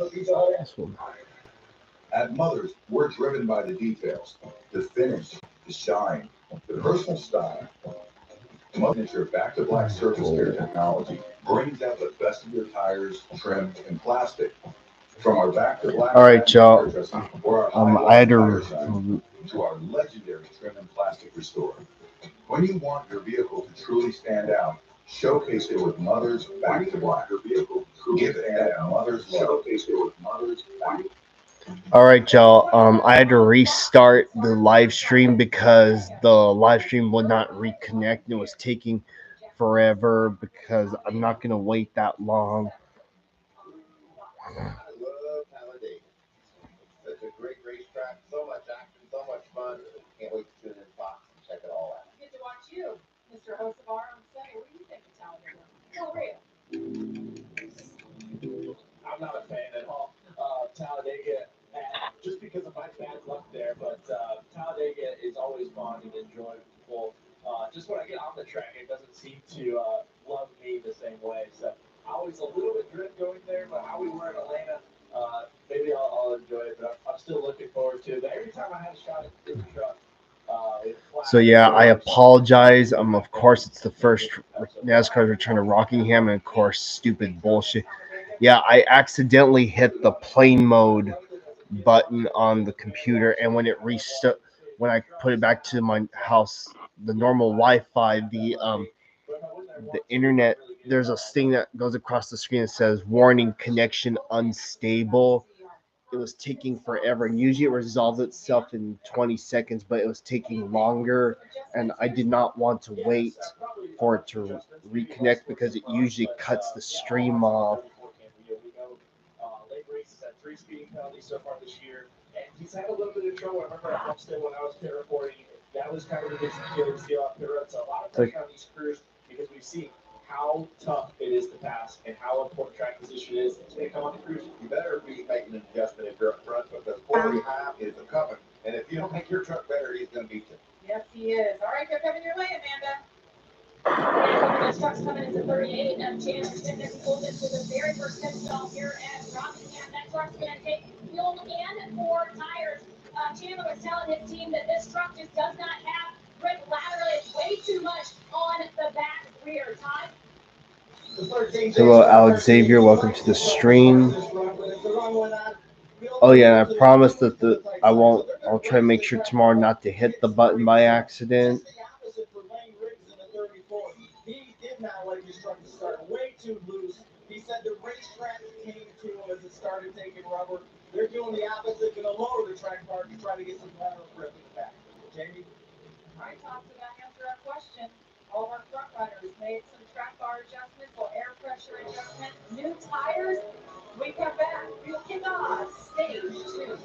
This one. At Mothers, we're driven by the details, the finish, the shine, the personal style. Mother Back to Black surface care technology brings out the best of your tires, trim, and plastic. From our Back to Black All right, y'all. or I had our to. to our legendary trim and plastic restore. When you want your vehicle to truly stand out, showcase it with Mother's Back to Black. Your vehicle give it that Mother's love. Showcase it with Mother's Back. All right, y'all. I had to restart the live stream because the live stream would not reconnect. It was taking forever because I'm not gonna wait that long. I love Talladega. Such a great racetrack, so much action, so much fun. Can't wait to tune in Fox and check it all out. Get to watch you, Mr. Hosavar, on Sunday. What do you think of Talladega? For real. I'm not a fan at all. Talladega, just because of my bad luck there, but Talladega is always fun and enjoyable. Just when I get on the track, it doesn't seem to love me the same way. So I always a little bit dread going there, but how we were in Atlanta, maybe I'll enjoy it. But I'm still looking forward to it. But every time I had a shot at the truck, So yeah, I apologize. Of course, it's the first NASCAR return to Rockingham, and of course, stupid bullshit. Yeah, I accidentally hit the plane mode button on the computer, and when it when I put it back to my house, the normal Wi-Fi, the internet, there's a thing that goes across the screen that says "Warning: Connection Unstable." It was taking forever, and usually it resolves itself in 20 seconds, but it was taking longer, and I did not want to wait for it to reconnect because it usually cuts the stream off. Late races had 3 speeding penalties so far this year, and he's had a little bit of trouble. I remember at Homestead when I was pit reporting, that was kind of the big Achilles heel out pit road. So a lot of pressure on these crews because we've seen how tough it is to pass and how important track position is. It's going to come on the crews. You better be making an adjustment if you're up front because 45 is a coming. And if you don't make your truck better, he's going to beat you. Yes, he is. All right, they're coming your way, Amanda. This truck's coming into 38. Chandler Stickness pulled it for the very first pit stop here at Rockingham. That truck's going to take fuel and 4 tires. Chandler was telling his team that this truck just does not have grip laterally. It's way too much on the back rear. Todd? Hello, Alex Xavier. Welcome to the stream. Oh yeah, and I promise that I'll try to make sure tomorrow not to hit the button by accident. He did not like his truck to start way too loose. He said the racetrack came to him as it started taking rubber. They're doing the opposite, going to lower the track bar to try to get some lateral grip in the back. Jamie? I talked to that answer our question. All of our front runners made some track bar adjustments or air pressure adjustment. New tires. We come back. We'll kick off stage 2.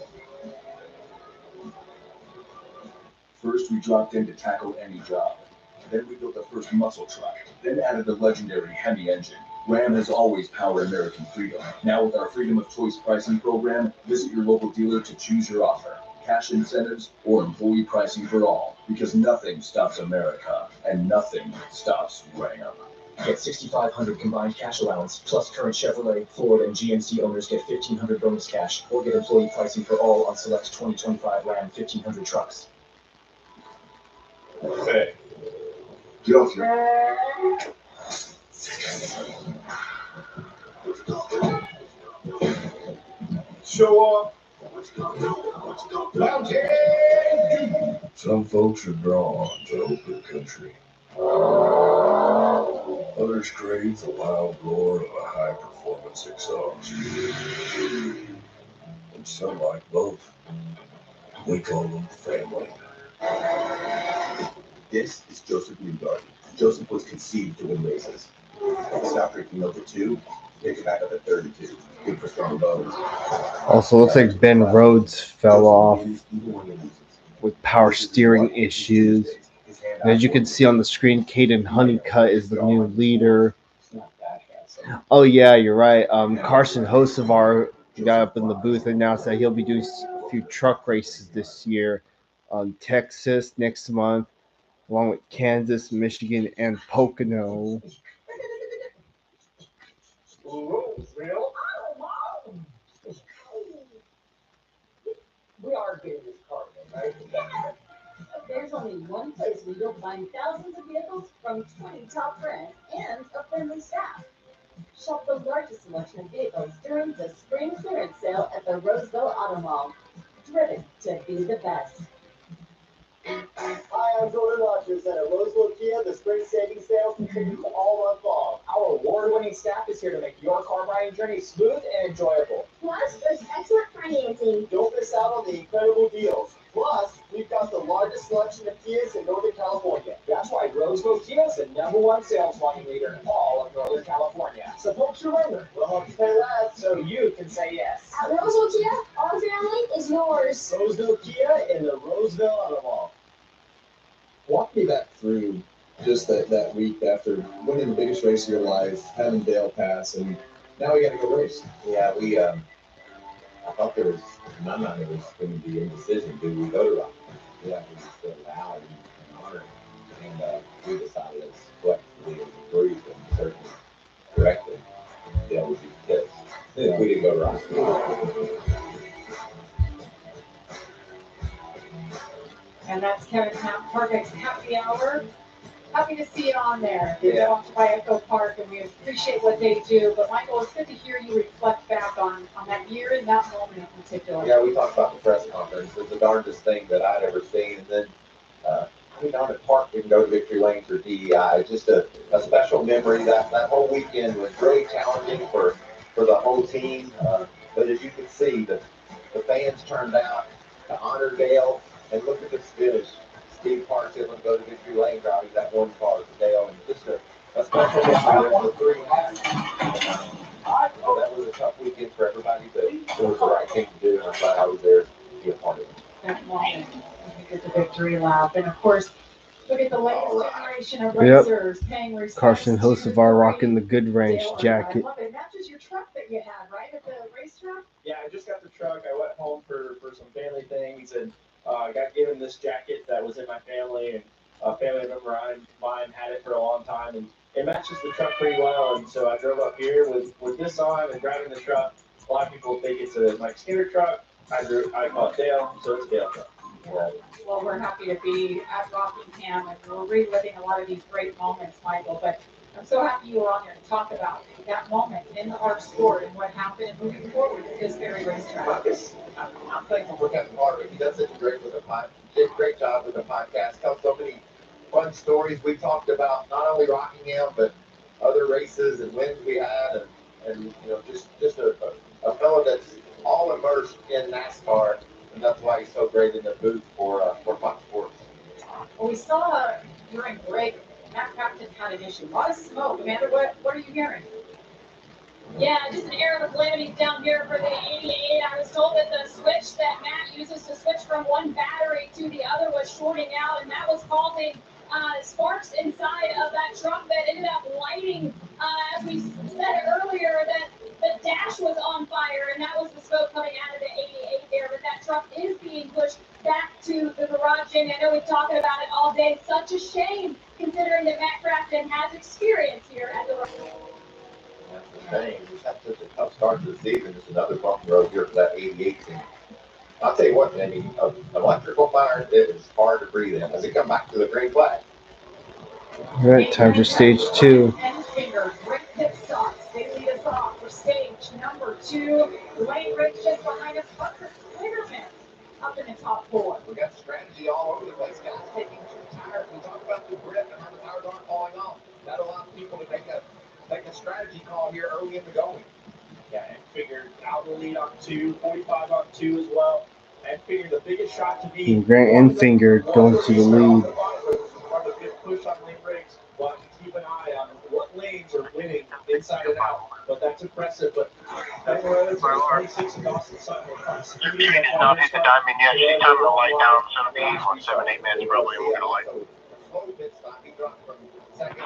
First, we dropped in to tackle any job. Then we built the first muscle truck, then added the legendary Hemi engine. Ram has always powered American freedom. Now with our Freedom of Choice pricing program, visit your local dealer to choose your offer. Cash incentives or employee pricing for all. Because nothing stops America, and nothing stops Ram. Get $6,500 combined cash allowance, plus current Chevrolet, Ford, and GMC owners get $1,500 bonus cash, or get employee pricing for all on select 2025 Ram 1500 trucks. Hey. Get off your... Show off. Some folks are drawn to open country. Others crave the loud roar of a high-performance exhaust. And some like both. We call them family. This is Joseph Newgarden. Joseph was conceived to win races. Stop drinking milk at 2, pick it back up at 32. Good for strong bones. Also, looks like Ben Rhodes fell off with power steering issues. And as you can see on the screen, Caden Honeycutt is the new leader. Oh yeah, you're right. Carson Hocevar got up in the booth and announced that he'll be doing a few truck races this year on Texas next month, along with Kansas, Michigan, and Pocono. Especially, you'll find thousands of vehicles from 20 top brands and a friendly staff. Shop the largest selection of vehicles during the spring clearance sale at the Roseville Auto Mall. Driven to be the best. Hi, I'm Jordan Rogers at Roseville Kia. The spring savings sale continues all month long. Our award-winning staff is here to make your car buying journey smooth and enjoyable. Plus, there's excellent financing. Don't miss out on the incredible deals. Plus, we've got the largest selection of Kias in Northern California. That's why Roseville Kia is the #1 sales volume leader in all of Northern California. Support your lender. We'll help you pay less so you can say yes. At Roseville Kia, our family is yours. Roseville Kia in the Roseville Auto Mall. Walk me back through just that week after winning the biggest race of your life, having Dale pass, and now we got to go race. Yeah, I thought there was, in my mind, there was going to be indecision. Do we go to Rockingham? Yeah, we just feel loud and honored. And we decided as collectively as a group, and certainly correctly, Dale would be pissed if we didn't go to Rockingham. And that's Kevin Parker's happy hour. Happy to see it on there. They belong to Echo Park, and we appreciate what they do. But Michael, it's good to hear you reflect back on that year and that moment in particular. Yeah, we talked about the press conference. It was the darndest thing that I'd ever seen. And then down at Park, didn't go to Victory Lanes or DEI. Just a special memory. That whole weekend was really challenging for the whole team. But as you can see, the fans turned out to honor Dale. And look at this finish. Steve Park's able to go to Victory Lane driving that one car for Dale. And just a special memory for the three hats. So that was a tough weekend for everybody, but it was the right thing to do. And I'm glad I was there to be a part of it. That moment, we get the victory lap. And of course, look at the latest generation of racers paying respect. Carson Hocevar rocking the Good Ranch jacket. I love it. That's just your truck that you had, right, at the racetrack? Yeah, I just got the truck. I went home for some family things and got given this jacket that was in my family, and a family member of mine had it for a long time, and it matches the truck pretty well. And so I drove up here with this on and driving the truck. A lot of people think it's a Mike Skinner truck. I call it Dale, so it's a Dale truck. Well, we're happy to be at Rockingham, and we're reliving a lot of these great moments, Michael. But I'm so happy you were on there to talk about that moment in our sport and what happened and moving forward with this very racetrack. I'm thankful for Kevin Parker. He does such a great great job with the podcast. Tells so many fun stories. We talked about not only Rockingham but other races and wins we had, and just a fellow that's all immersed in NASCAR, and that's why he's so great in the booth for Fox Sports. Well, we saw during break, Matt Craftsman had an issue. A lot of smoke. Amanda, what are you hearing? Yeah, just an air of calamities down here for the 88. I was told that the switch that Matt uses to switch from one battery to the other was shorting out, and that was causing sparks inside of that truck that ended up lighting, as we said earlier, that the dash was on fire, and that was the smoke coming out of the 88 there. But that truck is being pushed back to the garage, and I know we've been talking about it all day. Such a shame, considering that Matt Craftsman has experience here at the That's the thing. We've had such a tough start to the season. Just another bumpy road here for that 88 team. I'll tell you what, Jamie, an electrical fire, it is hard to breathe in as they come back to the green flag. All right, time for stage 2. Great pit stops. They lead us off for stage number 2. Dwayne Rich just behind us. Parker Clearman up in the top 4. We got strategy all over the place, guys. Taking 2 tires. We talk about the grip and how the tires aren't falling off. That allows people to make a strategy call here early in the going. Yeah, and figured out the lead on 2, 45 on 2 as well. And figured the biggest shot to be. And Grant Enfinger going to the lead. Part of the good push on lane breaks. We'll have to keep an eye on what lanes are winning inside and out. But that's impressive. But that road 26 and Austin Sutton. Your train has not hit the diamond yet. You time to light down 17.78 minutes probably. We're gonna light. Slow pit stop. He dropped from second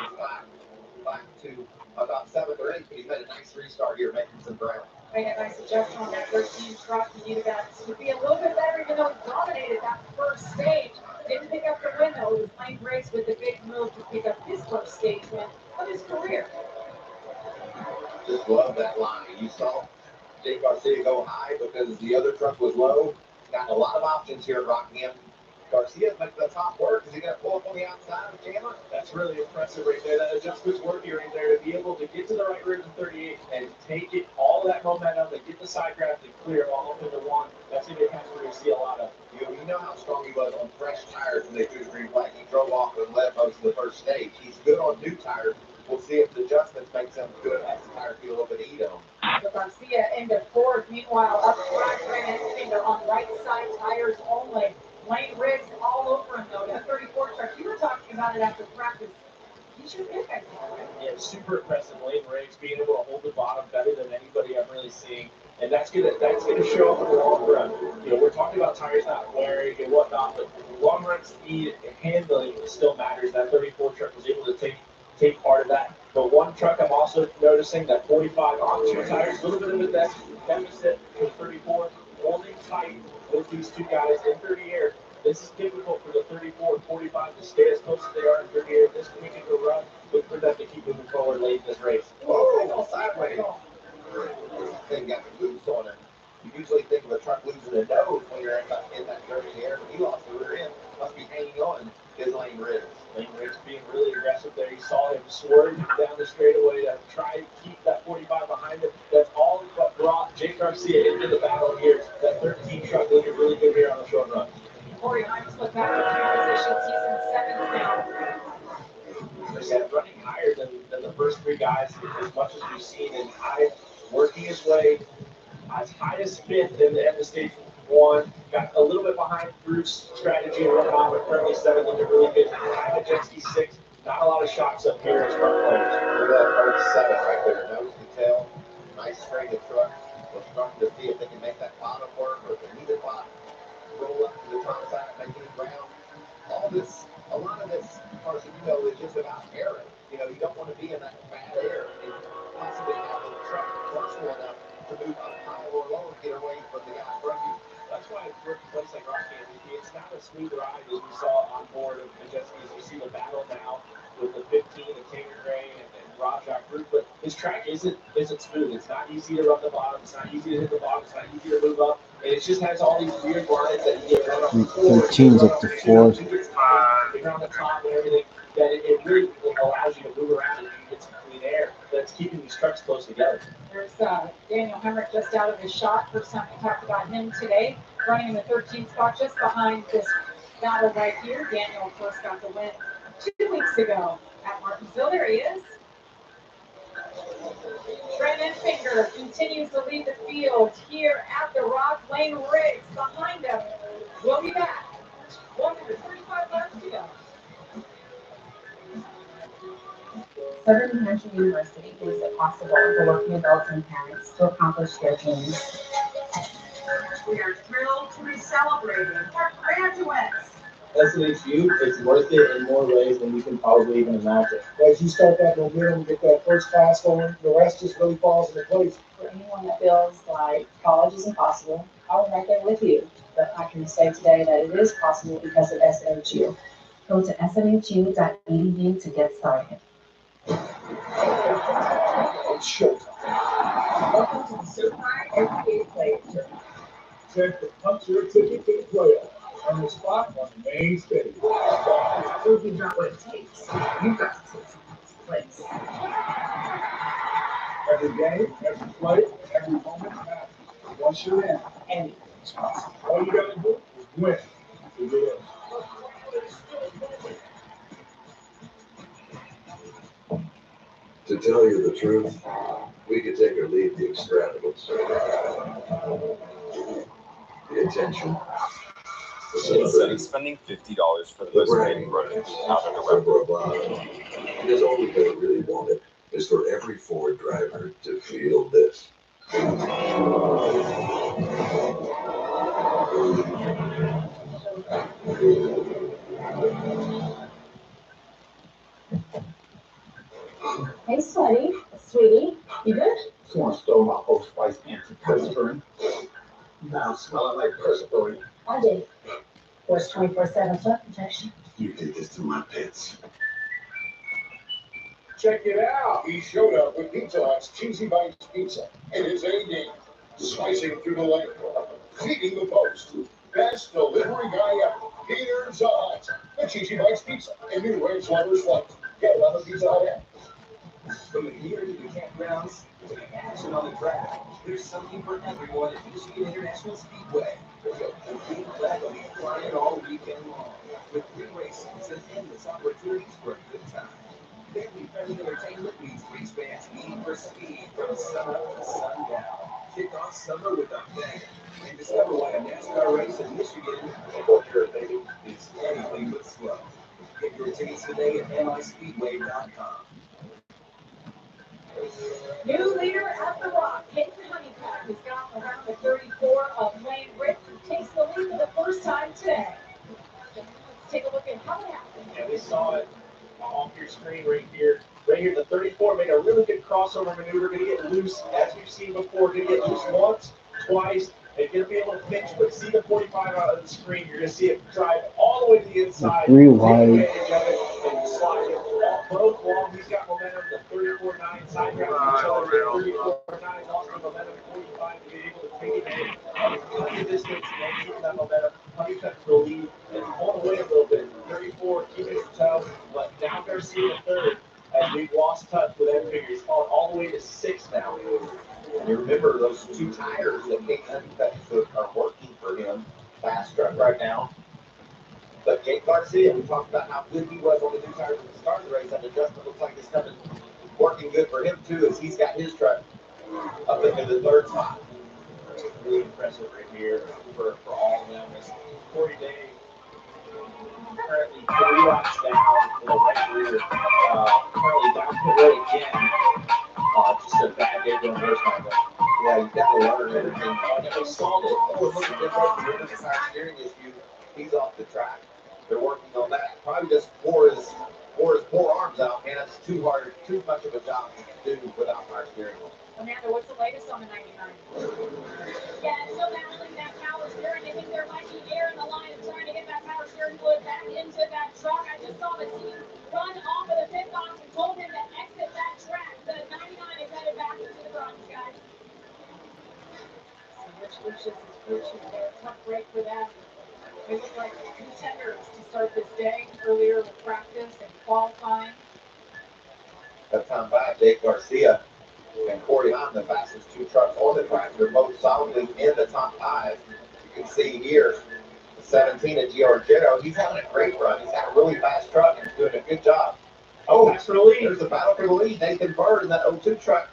back to about 7th or 8th, but he made a nice restart here, making some ground. Made a nice adjustment on that 13 truck. He needed that to be a little bit better, even though he dominated that first stage. Didn't pick up the win, though. He was playing Grace with a big move to pick up his first stage win of his career. Just love that line. You saw Jake Garcia go high because the other truck was low. Got a lot of options here at Rockingham. Garcia's making the top work. Is he going to pull up on the outside of Chandler? That's really impressive right there. That adjustment's working right there to be able to get to the right rear in 38 and take it, all that momentum, and get the side draft and clear all up into one. That's going to be a kind of where you see a lot of. You know how strong he was on fresh tires when they threw the green flag. He drove off with left most of the first stage. He's good on new tires. We'll see if the adjustments makes him good as the tires feel a little bit heat on. So Garcia into fourth. Meanwhile, up front, Brandon Finger on right side tires only. Lane Riggs all over him, though. That 34 truck, you were talking about it after practice. He's your pick, I think, right? Yeah, super impressive. Lane Riggs being able to hold the bottom better than anybody I'm really seeing. And that's gonna show up in the long run. You know, we're talking about tires not wearing and whatnot, but long run speed and handling still matters. That 34 truck was able to take part of that. But one truck I'm also noticing, that 45 on two tires, a little bit of a deficit with 34, holding tight with these two guys in 30 air. This is difficult for the 34 and 45 to stay as close as they are in 30 air this quick into a run, but for them to keep moving forward late in this race. Well, they go sideways. Thing got the loose on it. You usually think of a truck losing a nose when you're in that dirty air, but he lost the rear end. Must be hanging on his Lane Riggs. Lane Riggs being really aggressive there. You saw him swerve down the straightaway to try and keep that 45 behind him. That's all what brought Jake Garcia into the battle here. That 13 truck looking really good here on the short run. Corey Hines looked back at the positions. He's in 7th now. Like I said, running higher than the first three guys as much as we've seen, and Hyde working his way as high as 5th in the end of stage 1. Got a little bit behind Bruce's strategy and whatnot, but currently 7th, looking really good. Majeski 6th. Not a lot of shocks up here as front players. Look at that first 7 right there. Nose to tail. Nice straight of truck. We're starting to see if they can make that bottom work, or if they need the bottom. Roll up to the top side, make any ground. A lot of this, Carson, is just about air. You don't want to be in that bad air and possibly have the truck flexible enough to move up high or low and get away from the guy in front of you. That's why for a place like Rockingham, it's not a smooth ride as we saw on board of Majeski. As you see the battle now with the 15, the Taylor Gray, and Rajak group, but his track isn't smooth. It's not easy to run the bottom. It's not easy to hit the bottom. It's not easy to move up. And it just has all these weird lines that you get run up. 13's up to 4th. Around the top and everything, that it really allows you to move around and you get some clean air that's keeping these trucks close together. There's Daniel Hemrick just out of his shot. First time we talked about him today, running in the 13th spot just behind this battle right here. Daniel, of course, got the win 2 weeks ago at Martinsville. There he is. Brandon Finger continues to lead the field here at the Rock. Lane Riggs behind him. We'll be back. 135 laps to go. Southern New Hampshire University makes it possible for working adults and parents to accomplish their dreams. We are thrilled to be celebrating our graduates. SNHU, it's worth it in more ways than we can probably even imagine. As you start that momentum, get that first class going, the rest just really falls into place. For anyone that feels like college is impossible, I'm right there with you. But I can say today that it is possible because of SNHU. Go to snhu.edu to get started. It's showtime. Welcome to the Certified Educated Player Tournament. Check the punch your ticket to the playoff on the spot on the main stage. Prove you've got what it takes. You've got to take something to place. Every game, every play, every moment matters. Once you're in, anything's possible. All you gotta do is win to get in. To tell you the truth, we could take or leave the extravagance, the attention, the celebrity, spending $50 for the most amazing product out of the blah, blah, blah. Because all we ever really wanted is for every Ford driver to feel this. Hey, sweetie, you good? Someone stole my Old Spice anti-perspirant. Now smelling like perspirant. I did. Where's 24/7 foot protection? You did this to my pets. Check it out. He showed up with Pizza Hut's Cheesy Bites Pizza. And his A-game, slicing through the lane, feeding the post. Best delivery guy ever. Here's hot. The Cheesy Bites Pizza. A new range lovers like. Get another pizza on it. From the theater to the campgrounds to the action on the track, there's something for everyone at Michigan International Speedway. The big flag will be flying all weekend long, with 3 races and endless opportunities for a good time. Family-friendly entertainment means race fans eat for speed from sun up to sundown. Kick off summer with a bang and discover why a NASCAR race in Michigan is anything but slow. Get your tickets today at mispeedway.com. New leader at the Rock, Peyton Honeycutt, has gotten around the 34 of Lane Rick, who takes the lead for the first time today. Let's take a look at how it happened. Yeah, we saw it off your screen right here. Right here, the 34 made a really good crossover maneuver. Going to get loose, as we've seen before. Going to get loose once, twice. They're going to be able to pinch, but see the 45 out of the screen. You're going to see it drive all the way to the inside. The 3 wide. Take advantage of it and slide it both long. He's got momentum. The 34-9 side round each other. The 34-9 lost the momentum. 45 to be able to take advantage of cut the distance and keep that momentum. Honeycutt to the lead and pull away a little bit. 34 keeping it tough, but now Garcia in third. And we've lost touch with that figure. He's fallen all the way to 6 now. And you remember those 2 tires that Kate Honeycutt are working for him. Fast truck right now. But Jake Garcia, we talked about how good he was on the 2 tires at the start of the race. That adjustment looks like it's coming, working good for him too, as he's got his truck up into the 3rd spot. Really impressive right here for all of them. It's 40 days. Currently 3 laps down for the right rear. Currently down pit road again. Just a bad day going first time. Yeah, you got to learn everything. And they stalled it. Oh, look at this power steering issue. He's off the track. They're working on that. Probably just pour his 4 arms out, man. It's too hard, too much of a job to do without power steering. Amanda, what's the latest on the 99? Yeah, still battling that power steering. I think there might be air in the line of trying to get that power steering fluid back into that truck. I just saw the team run off of the pit box and told him to exit that track. The 99 is headed back into the garage, guys. Rich Lucius is fortunate there. Tough break for them. They look like contenders to start this day, earlier with practice and qualifying. That time back, Jake Garcia and Corey Hahn, the fastest 2 trucks on the track. They're both solidly in the top 5. You can see here, the 17 at Giorgetto. He's having a great run. He's got a really fast truck and doing a good job. Oh, that's for the lead. There's a battle for the lead. Nathan Bird in that 02 truck,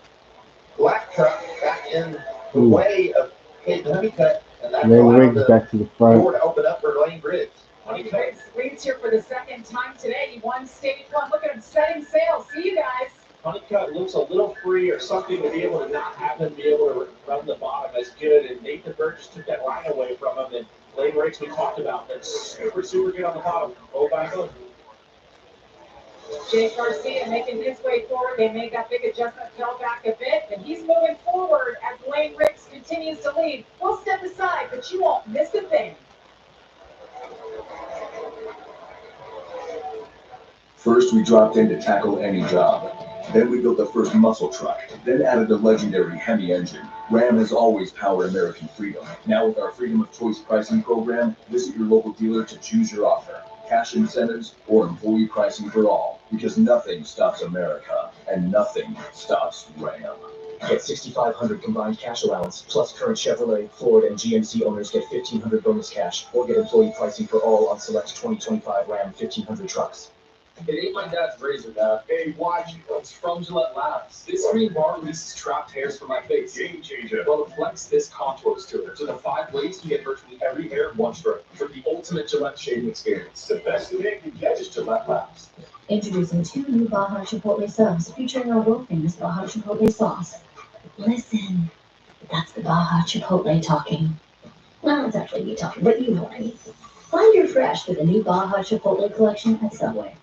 black truck, back in the way of Peyton Honeycutt. And that's Lane Riggs back to the front. Door to open up for Lane Riggs. Riggs leads here for the 2nd time today. He won stage 1. Look at him setting sail. See you guys. Honeycutt looks a little free or something to be able to not have him be able to run the bottom as good. And Nathan Bird just took that line away from him. And Lane Riggs, we talked about, that's super good on the bottom. Go back on. Jake Garcia making his way forward. They made that big adjustment, fell back a bit, and he's moving forward as Lane Riggs continues to lead. We'll step aside, but you won't miss a thing. First, we dropped in to tackle any job. Then we built the first muscle truck, then added the legendary Hemi engine. Ram has always powered American freedom. Now with our Freedom of Choice pricing program, visit your local dealer to choose your offer. Cash incentives or employee pricing for all. Because nothing stops America, and nothing stops Ram. Get $6,500 combined cash allowance, plus current Chevrolet, Ford, and GMC owners get $1,500 bonus cash, or get employee pricing for all on select 2025 Ram 1500 trucks. It ain't my dad's razor, Dad. Hey, watch. It's from Gillette Labs. This green bar releases trapped hairs from my face. Game changer. Well, it flex this contours to it. So the 5 ways to get virtually every hair in one stroke. For the ultimate Gillette shaving experience. The best thing you can get is Gillette Labs. Introducing 2 new Baja Chipotle subs featuring our world-famous Baja Chipotle sauce. Listen, that's the Baja Chipotle talking. Well, it's actually me talking, but you know what I mean. Find your fresh with the new Baja Chipotle collection at Subway.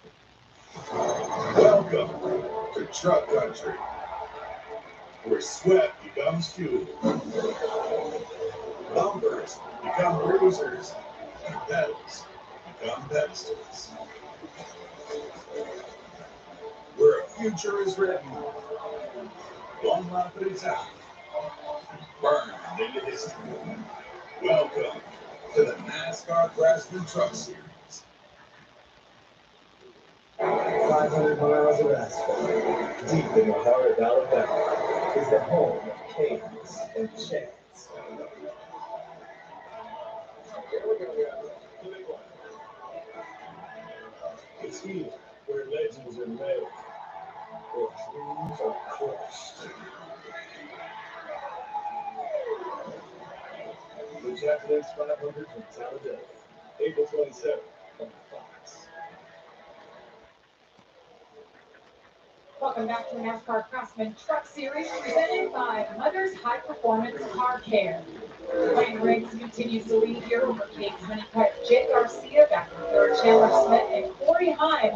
Welcome to Truck Country, where sweat becomes fuel, bumpers become bruisers, and pedals become pedestals. Where a future is written, one lap at a time, burned into history. Welcome to the NASCAR Craftsman Truck Series. 500 miles of asphalt, deep in the heart of Alabama, is the home of chaos and chance. It's here where legends are made, where dreams are crushed. The Japanese 500 from Talladega, April 27th on Fox. Welcome back to the NASCAR Craftsman Truck Series presented by Mother's High Performance Car Care. Wayne Riggs continues to lead here over Kate Honeycutt, Jake Garcia, back to third, Chandler Smith, and Corey Heim.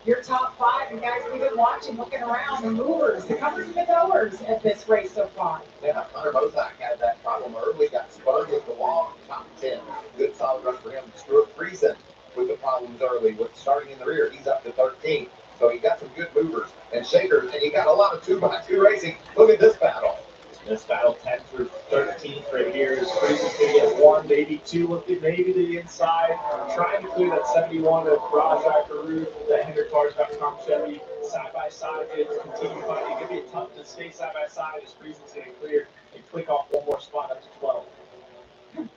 Your top five, and guys, we've been watching, looking around, the movers, the comers and the goers at this race so far. Yeah, Hunter Bozak had that problem early, got spun with the wall, top 10. Good solid run for him. Stuart Friesen with the problems early, with starting in the rear. He's up to 13. So he got some good movers and shakers, and he got a lot of 2x2 racing. Look at this battle. This battle 10 through 13 right here is Friesen to get one, maybe two, looking maybe to the inside, trying to clear that 71 of Rajai Carew, that Hendrick cars got Tom Chevy side by side. It's continue fighting. It's going to be tough to stay side by side as Friesen's getting clear and click off one more spot up to 12.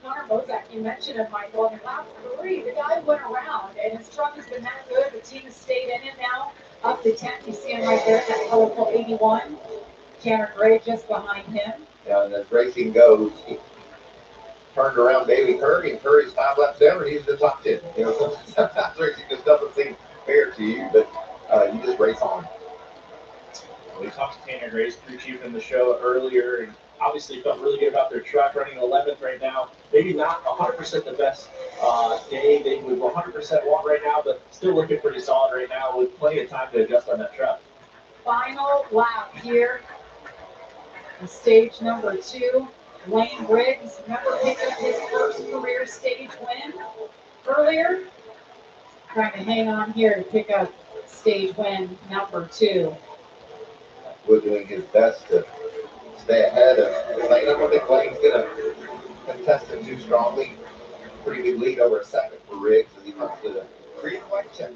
Connor Bozak, you mentioned him, Michael, in lap 3, the guy went around, and his truck has been that good. The team has stayed in it now, up to 10th. You see him right there, that colorful 81. Tanner Gray just behind him. Yeah, and as racing goes, he turned around Davey Curry, and Curry's 5 laps down, and he's in the top 10. You know, sometimes racing just doesn't seem fair to you, but you just race on. We talked to Tanner Gray's crew chief in the show earlier, and obviously felt really good about their truck, running 11th right now. Maybe not 100% the best day they would 100% want right now, but still looking pretty solid right now with plenty of time to adjust on that truck. Final lap here. In stage number 2, Wayne Riggs, remember, picked up his first career stage win earlier. Trying to hang on here to pick up stage win number 2. We're doing his best to stay ahead of Lane. I don't think Lane's going to contest it too strongly. Pretty good lead over a second for Riggs as he comes to the green and white check.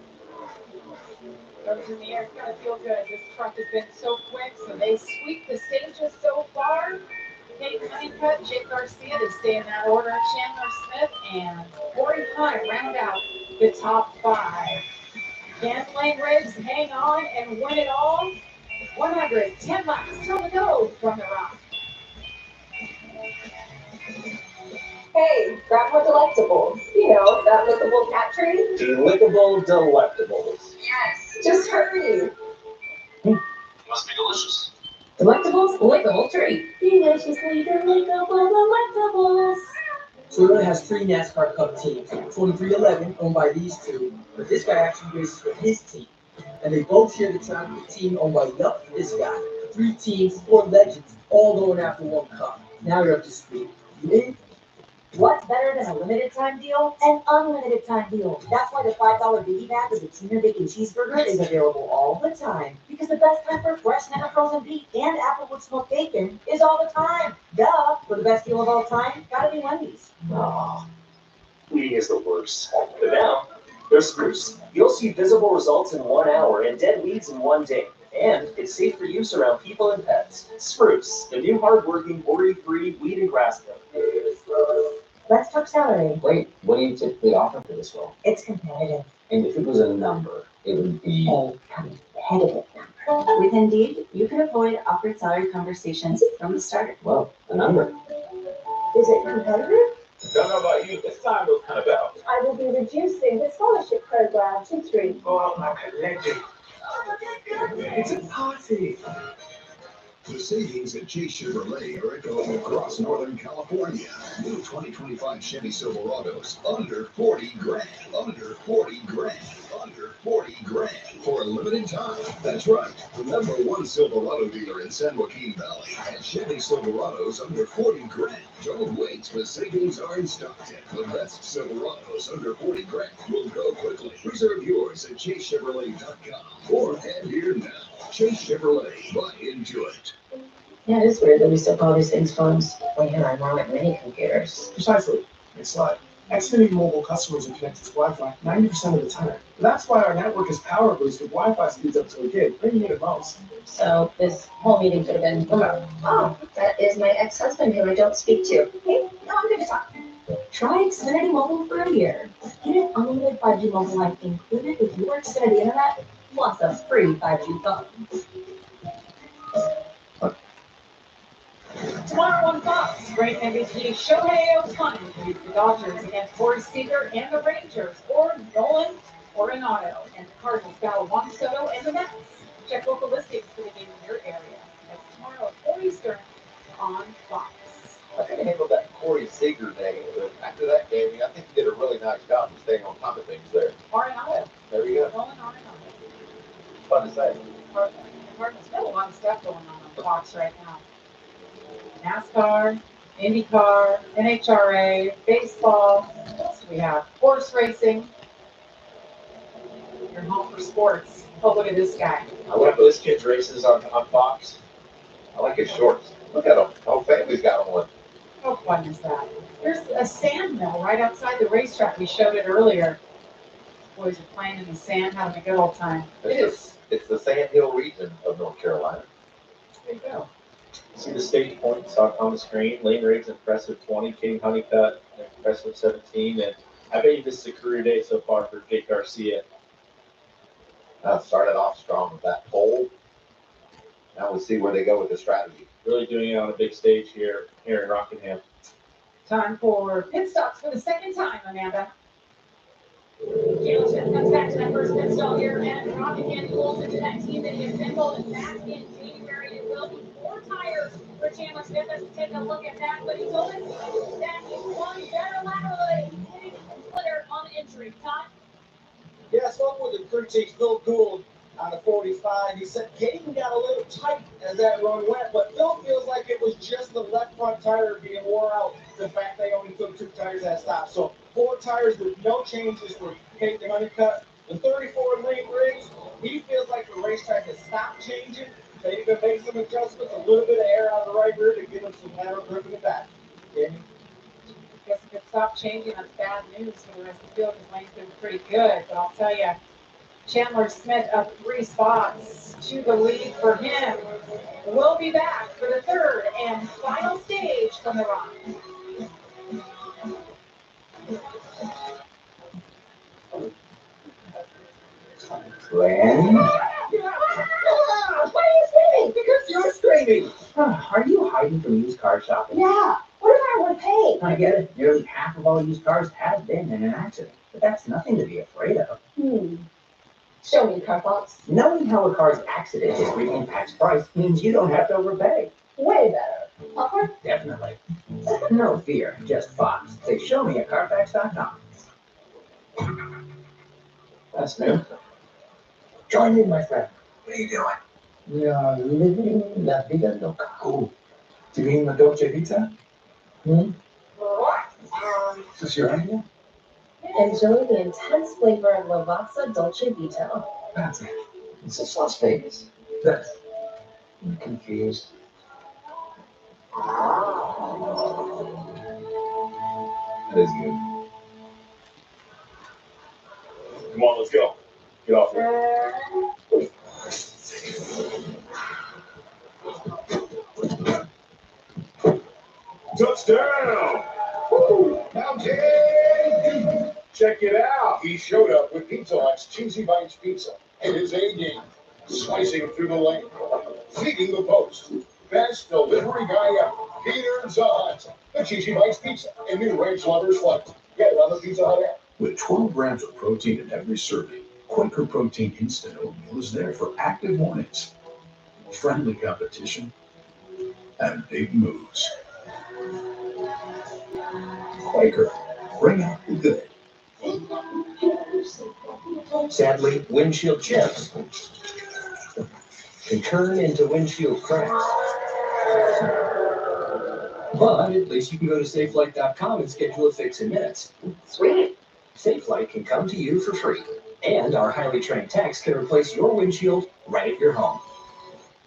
Those in the air, it's going to feel good. This truck has been so quick, so they sweep the stages so far. Kate Honeycutt, Jake Garcia, they stay in that order. Chandler Smith and Corey Heim round out the top 5. Can Wayne Riggs hang on and win it all? 110 laps till to go from the rock. Hey, grab more delectables. You know, that lickable cat treat. Delickable delectables. Yes, just hurry. Must be delicious. Delectables, lickable treat. Deliciously delectable delectables. Toyota has 3 NASCAR Cup teams. 2311 owned by these two, but this guy actually races for his team. And they both share the time with the team owned by this guy. 3 teams, 4 legends, all going after 1 cup. Now you're up to speed. You in? What's better than a limited time deal? An unlimited time deal. That's why the $5 biggie bag of the tuna bacon cheeseburger is available all the time. Because the best time for fresh, never frozen beef and applewood smoked bacon is all the time. Duh. For the best deal of all time, gotta be Wendy's. Oh, weeding is the worst. But now, there's Spruce. You'll see visible results in 1 hour and dead weeds in 1 day. And it's safe for use around people and pets. Spruce, the new hard-working, worry-free weed and grass pill. Let's talk salary. Wait, what do you typically offer for this role? It's competitive. And if it was a number, it would be A competitive number. With Indeed, you can avoid awkward salary conversations from the start. Well, a number. Is it competitive? Don't know about you, this time was kind of out. I will be reducing the scholarship program to 3. Oh, I'm a legend. It's a party. The savings at Chase Chevrolet are echoing across Northern California. New 2025 Chevy Silverados, under 40 grand. Under 40 grand. Under 40 grand. For a limited time. That's right. The #1 Silverado dealer in San Joaquin Valley. And Chevy Silverados under 40 grand. Don't wait, the savings are in Stockton. The best Silverados under 40 grand will go quickly. Reserve yours at ChaseChevrolet.com or head here now. Chase Chevrolet. Buy into it. Yeah, it is weird that we still call these things phones when you're on like mini computers. Precisely. It's like Xfinity Mobile customers are connected to Wi-Fi 90% of the time. That's why our network is power boosted Wi-Fi speeds up to a gig when you need it most. So this whole meeting could have been remote. Oh, that is my ex-husband who I don't speak to. Hey, no, I'm good to talk. Try Xfinity Mobile for a year. Get an unlimited 5G mobile line included with your Xfinity internet, plus a free 5G phone. Tomorrow on Fox, great MVP Shohei Ohtani leads the Dodgers against Corey Seager and the Rangers, or Nolan Arenado, and the Cardinals battle Juan Soto and the Mets. Check local listings for the game in your area. That's tomorrow at 4 Eastern on Fox. I could have handled that Corey Seager day, but after that game, I think he did a really nice job of staying on top of things there. Arenado. There you go. Nolan Arenado. Fun to say. Cardinals got a lot of stuff going on Fox right now. NASCAR, IndyCar, NHRA, baseball. What else do we have? Horse racing. You're home for sports. Oh, look at this guy. I like those kids' races on Fox. I like his shorts. Look at them. The whole family's got on one. How fun is that? There's a sand mill right outside the racetrack. We showed it earlier. Boys are playing in the sand, having a good old time. It's the Sand Hill region of North Carolina. There you go. See the stage points on the screen. Lane Riggs, impressive 20. King Honeycutt, impressive 17. And I bet you this is a career day so far for Jake Garcia. Started off strong with that pole. Now we'll see where they go with the strategy. Really doing it on a big stage here in Rockingham. Time for pit stops for the second time, Amanda. Jalen Smith comes back to that first pit stop here at Rockingham. He rolls into that team that he assembled back in January. It will be 4 tires for Chandler Smith. Let's take a look at that. But he's only that he's one better laterally. He's hitting splitter on entry. Todd? Yeah, I spoke with the crew chief, Phil Gould, on the 45. He said Caden got a little tight as that run went, but Phil feels like it was just the left front tire being wore out. The fact they only took 2 tires at stop. So 4 tires with no changes for Caden Honeycutt. The 34 Lane Riggs, he feels like the racetrack has stopped changing. They even made some adjustments, a little bit of air out of the right rear to give him some lateral grip in the back. Jamie? Guess if it stopped changing, that's bad news for the rest of the field because Lane's been pretty good. But I'll tell you, Chandler Smith up 3 spots to the lead for him. We'll be back for the third and final stage from the Rock. Glenn? Why are you screaming? Because you're screaming. Are you hiding from used car shopping? Yeah. What if I want to pay? I get it. Nearly half of all used cars have been in an accident. But that's nothing to be afraid of. Show me the car box. Knowing how a car's accident history impacts price means you don't have to overpay. Way better. Offer? Definitely. No fear, just Fox. Say show me at Carfax.com. That's new. Join in, my friend. What are you doing? We are living la vida loca. Oh, do you mean the Dolce Vita? Is this your idea? Enjoy the intense flavor of Lavazza Dolce Vita. That's it. Is this Las Vegas? That's. I'm confused. That is good. Come on, let's go. Get off here. Touchdown! Mountain! Check it out. He showed up with Pizza Hut's Cheesy Bites Pizza and his A game. Slicing through the lane, feeding the post. Best delivery guy ever. Peter Hut. The Cheesy Bites Pizza and new Range Lovers Flight. Get it on the Pizza Hut app. With 12 grams of protein in every serving, Quaker Protein Instant Oatmeal is there for active mornings, friendly competition, and big moves. Quaker, bring out the good. Sadly, windshield chips can turn into windshield cracks. But at least you can go to SafeLight.com and schedule a fix in minutes. Sweet. SafeLight can come to you for free, and our highly trained techs can replace your windshield right at your home.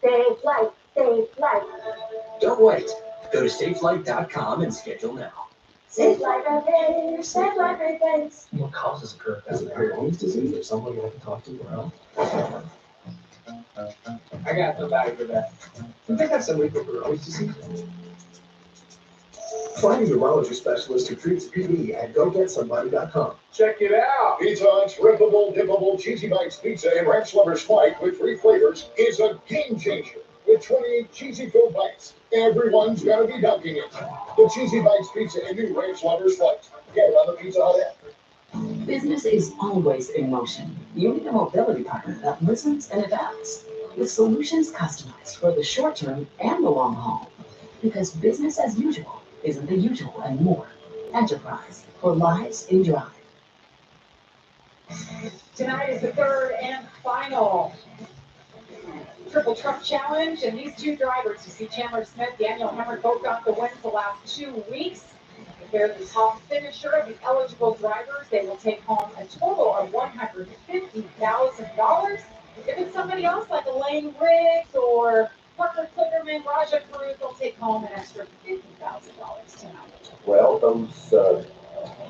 Safe light, safe light. Don't wait. Go to SafeLight.com and schedule now. Save life right there. Save life right there. What causes a curve? Is it Peyronie's disease or somebody I can talk to around? I got the bag for that. I think that's somebody for Peyronie's disease. Find a urology specialist who treats PD at GoGetSomebody.com. Check it out. Pizza Hut's rippable, dippable, cheesy bites pizza and ranch lovers flight with 3 flavors is a game changer. With 28 cheesy filled bites, everyone's gotta be dunking it. The cheesy bites pizza and new ranch lovers flight. Get it on the Pizza Hut app. Business is always in motion. You need a mobility partner that listens and adapts, with solutions customized for the short term and the long haul. Because business as usual isn't the usual anymore. Enterprise for lives in drive. Tonight is the third and final Triple Truck Challenge, and these two drivers, you see Chandler Smith, Daniel Hemmer, both got the wins the last 2 weeks. If they're the top finisher of the eligible drivers, they will take home a total of $150,000. If it's somebody else like Elaine Riggs or Parker Clipperman, Raja Cruz, they'll take home an extra $50,000 tonight. Well, those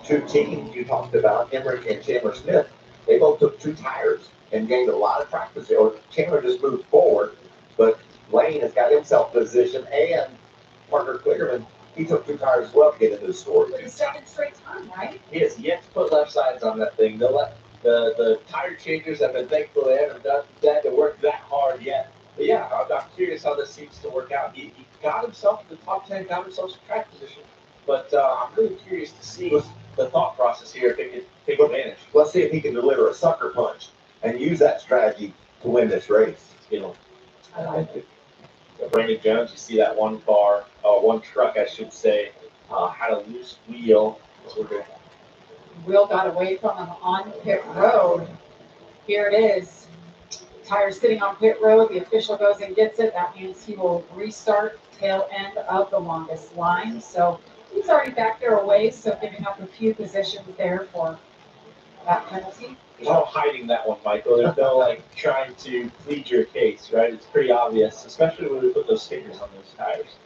two teams you talked about, Emmerich and Chandler Smith, they both took 2 tires and gained a lot of track position. Chandler just moved forward, but Lane has got himself positioned, and Parker Clickerman, he took 2 tires as well to get into the score. For the second straight time, right? He has yet to put left sides on that thing. The tire changers have been thankful they haven't done that to work that hard yet. But yeah, I'm curious how this seems to work out. He got himself in the top 10, got himself some track position. But I'm really curious to see the thought process here if they can take advantage. Let's see if he can deliver a sucker punch and use that strategy to win this race. You know, I like it. Brandon Jones, you see that one truck, I should say, had a loose wheel. Wheel got away from him on pit road. Here it is. Tire sitting on pit road. The official goes and gets it. That means he will restart tail end of the longest line. So he's already back there a ways, so giving up a few positions there for that penalty. There's no hiding that one, Michael. There's no trying to plead your case, right? It's pretty obvious, especially when we put those stickers on those tires.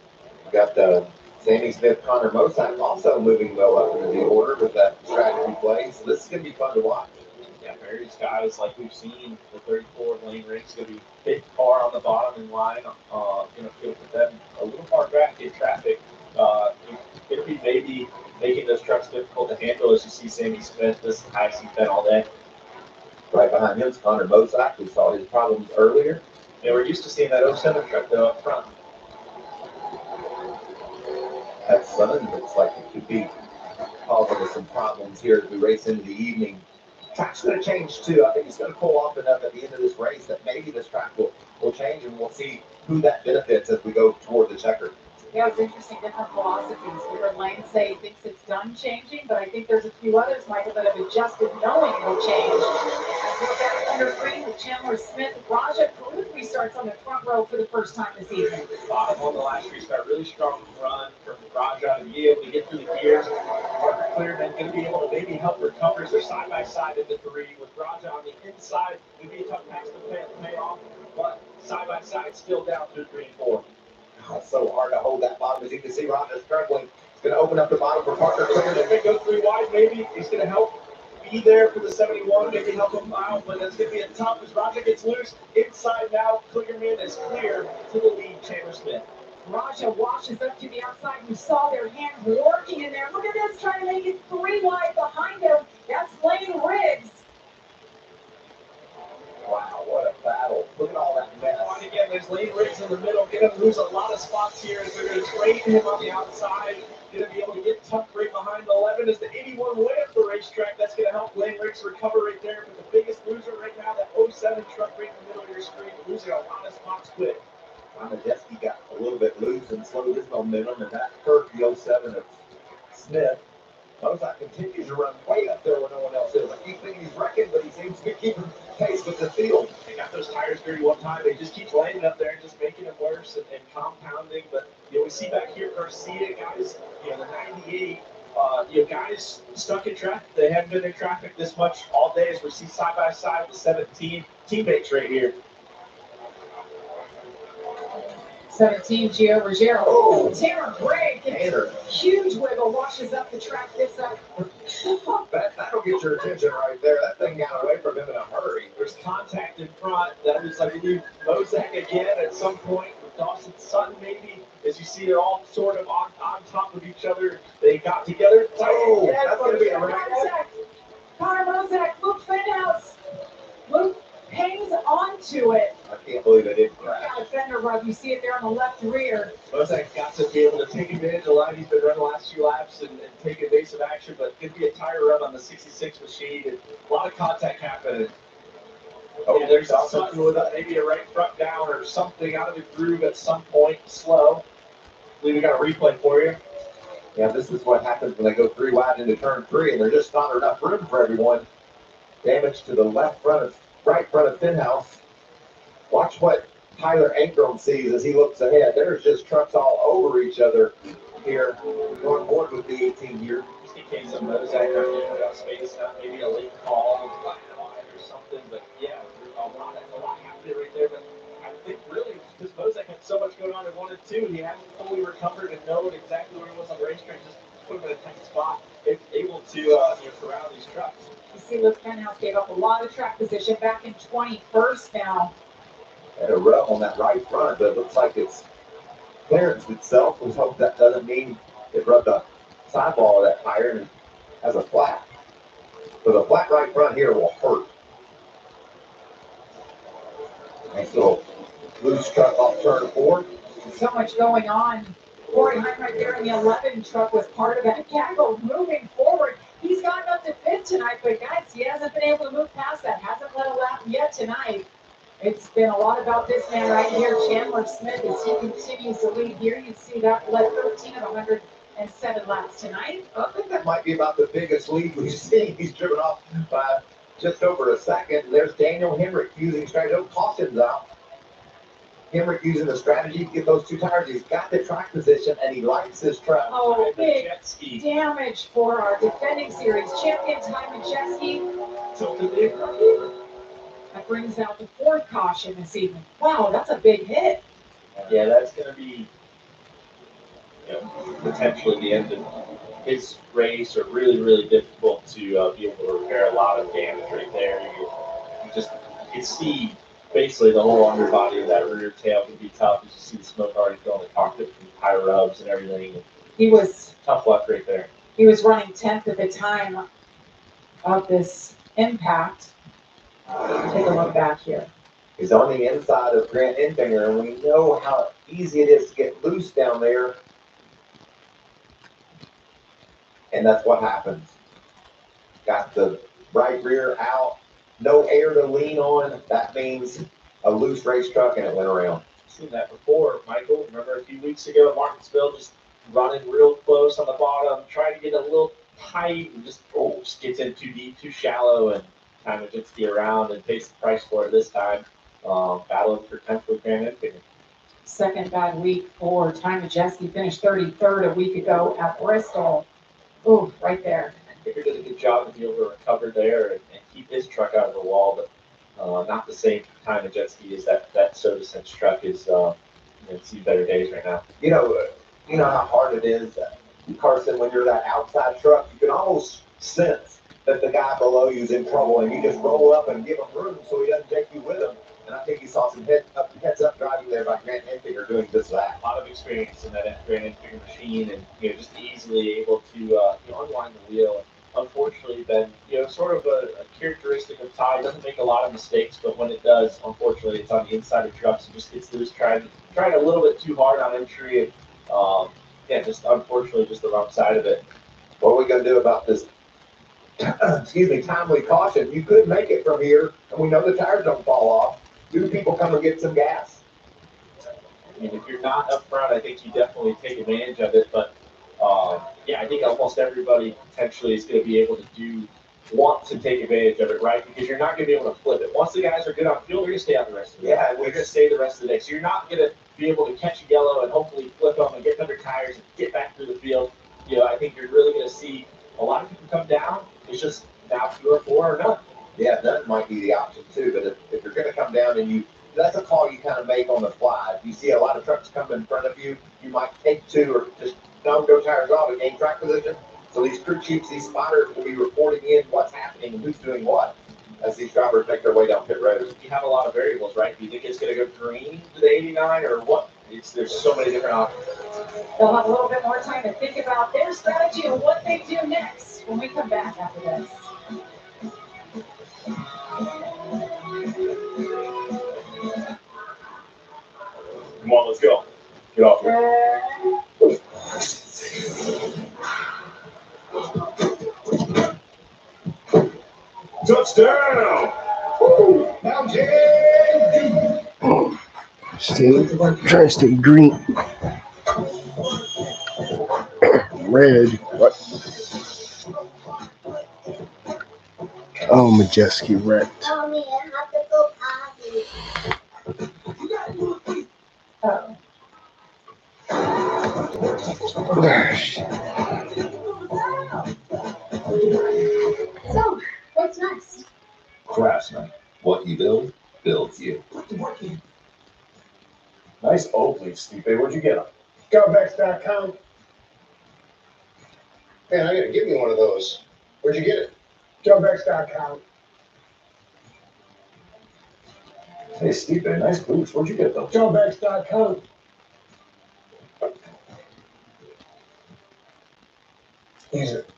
We got Sammy Smith, Connor Mosak also moving well up into the order with that strategy play. So this is going to be fun to watch. Yeah, various guys like we've seen. The 34 Lane Riggs going to be hit far on the bottom in line. Going to put them a little far back in traffic. Going to be maybe making those trucks difficult to handle as you see Sammy Smith. This is the highest he's been all day. Right behind him is Connor Mosak. We saw his problems earlier. Yeah, we're used to seeing that 07 truck though up front. That sun looks like it could be causing us some problems here as we race into the evening. Track's going to change too. I think it's going to cool off enough at the end of this race that maybe this track will change, and we'll see who that benefits as we go toward the checker. Yeah, it's interesting, different philosophies. We heard Lane say he thinks it's done changing, but I think there's a few others, Michael, that have adjusted knowing it'll change. As we're back under green with Chandler Smith, Raja Cruz restarts on the front row for the first time this evening. Bottom on the last restart, really strong run from Raja to be able to get through the gears. Parker Clearman going to be able to maybe help recover as they're side by side in the 3 with Raja on the inside. It'll be a tough pass to pay off, but side by side still down through 3 and 4. It's so hard to hold that bottom. As you can see, Raja's struggling. It's going to open up the bottom for Parker Clearman. If it goes 3 wide, maybe he's going to help be there for the 71, maybe help him out, but that's going to be a tough as Raja gets loose. Inside now, Clearman is clear to the lead, Chandler Smith. Raja washes up to the outside. You saw their hands working in there. Look at this, trying to make it 3 wide behind him. That's Lane Riggs. Wow, what a battle. Look at all that mess. And again, there's Lane Riggs in the middle. Going to lose a lot of spots here as they're going to trade him on the outside. Going to be able to get tucked right behind the 11 as the 81 way up the racetrack. That's going to help Lane Riggs recover right there. But the biggest loser right now, that 07 truck right in the middle of your screen, losing a lot of spots quick. Majeski got a little bit loose and slowed his momentum, and that hurt the 07 of Smith. Mosak continues to run way up there when no one else is. I keep thinking he's wrecking, but he seems to be keeping pace with the field. They got those tires dirty one time. They just keep landing up there and just making it worse and compounding. But we see back here Garcia, guys, the 98, guys stuck in traffic. They haven't been in traffic this much all day as we see side by side with 17 teammates right here. 17, Gio Ruggiero. Oh, Tanner Gray gets Tanner. huge wiggle, washes up the track this up. That'll get your attention right there. That thing got away from him in a hurry. There's contact in front. That was, I believe, Mozak again at some point with Dawson Sutton, maybe. As you see, they're all sort of on top of each other. They got together. Oh, Yes, that's going to be a wreck. Connor Mozak, Luke Fenhouse. Luke hangs onto it. I can't believe they didn't crash. Got a fender rub. You see it there on the left rear. Mozak's got to be able to take advantage of the line. He's been running the last few laps and take evasive action, but could be a tire rub on the 66 machine. And a lot of contact happening. Oh, yeah, there's something with maybe a right front down or something out of the groove at some point. Slow. I believe we got a replay for you. Yeah, this is what happens when they go 3 wide into turn 3, and there's just not enough room for everyone. Damage to the right front of Fenhouse. Watch what Tyler Ankrum sees as he looks ahead. There's just trucks all over each other here. Going forward with the 18 here. Just in case some Mozak got in without space, maybe a late call or something. But yeah, a lot happening right there. But I think really because Mozak had so much going on in 1 and 2, he hadn't fully recovered and known exactly where he was on the racetrack. Just put him in a tight spot, able to corral these trucks. You see, Luke Fenhouse gave up a lot of track position back in 21st now. Had a rub on that right front, but it looks like it's clearance itself. We hope that doesn't mean it rubbed the sidewall of that tire and has a flat. So the flat right front here will hurt. Nice little loose truck off turn 4. So much going on. Corey Hine right there in the 11 truck was part of that cackle moving forward. He's gotten up to 5th tonight, but guys, he hasn't been able to move past that. Hasn't led a lap yet tonight. It's been a lot about this man right here, Chandler Smith, as he continues to lead here. You see that led 13 of 107 laps tonight. I think that might be about the biggest lead we've seen. He's driven off by just over a second. There's Daniel Hemrick using straight up cautions out. Hemrick using the strategy to get those 2 tires. He's got the track position and he likes his truck. Oh, big damage for our defending series champion, Ty Majeski. Tilted in. That brings out the 4th caution this evening. Wow, that's a big hit. Yeah, that's going to be potentially the end of his race, or really, really difficult to be able to repair a lot of damage right there. You can see basically the whole underbody of that rear tail can be tough. You see the smoke already filling the cockpit from tire rubs and everything. He was tough luck right there. He was running 10th at the time of this impact. Take a look back here. He's on the inside of Grant Enfinger, and we know how easy it is to get loose down there. And that's what happens. Got the right rear out, no air to lean on. That means a loose race truck, and it went around. Seen that before, Michael. Remember a few weeks ago at Martinsville, just running real close on the bottom, trying to get a little tight, and just gets in too deep, too shallow, and Ty Majeski around and pays the price for it this time. Battling for 10th with Grant Enfinger. Second bad week for Ty Majeski. Finished 33rd a week ago at Bristol. Ooh, right there. Enfinger did a good job to be able to recover there and keep his truck out of the wall, but not the same Ty Majeski as that Soda-Sense truck is. See better days right now. You know how hard it is, Carson, when you're that outside truck, you can almost sense that the guy below you is in trouble, and you just roll up and give him room so he doesn't take you with him. And I think you saw some heads-up driving there by Grant Enfinger doing just that. A lot of experience in that Grant Enfinger machine, and just easily able to unwind the wheel. Unfortunately, been sort of a characteristic of Ty. Doesn't make a lot of mistakes, but when it does, unfortunately, it's on the inside of trucks. It just gets loose, tried a little bit too hard on entry, and just unfortunately just the wrong side of it. What are we going to do about this? Timely caution. You could make it from here, and we know the tires don't fall off. Do people come and get some gas? I mean, if you're not up front, I think you definitely take advantage of it. But I think almost everybody potentially is going to be able to want to take advantage of it, right? Because you're not going to be able to flip it. Once the guys are good on fuel, they're going to stay out the rest of the day. Yeah, they're going to stay the rest of the day. So you're not going to be able to catch a yellow and hopefully flip them and get under tires and get back through the field. I think you're really going to see a lot of people come down. It's just now 2 or 4 or none. Yeah, none might be the option too. But if you're going to come down and you that's a call you kind of make on the fly. If you see a lot of trucks come in front of you, you might take two or just go tires off and gain track position. So these crew chiefs, these spotters will be reporting in what's happening and who's doing what as these drivers make their way down pit road. You have a lot of variables, right? Do you think it's going to go green to the 89 or what? There's so many different options. They'll have a little bit more time to think about their strategy and what they do next when we come back after this. Come on, let's go. Get off here. Touchdown! Woo! Mountain Dew! Try to stay green. Red. What? Oh, Majeski wrecked. Mommy, I have to go potty. Oh. So, what's next? Craftsman. What you build, builds you. Nice oak leaf, Steve. Where'd you get them? Govx.com. Man, I gotta give me one of those. Where'd you get it? Govx.com. Hey, Steve, nice boots. Where'd you get them? Govx.com. Use it.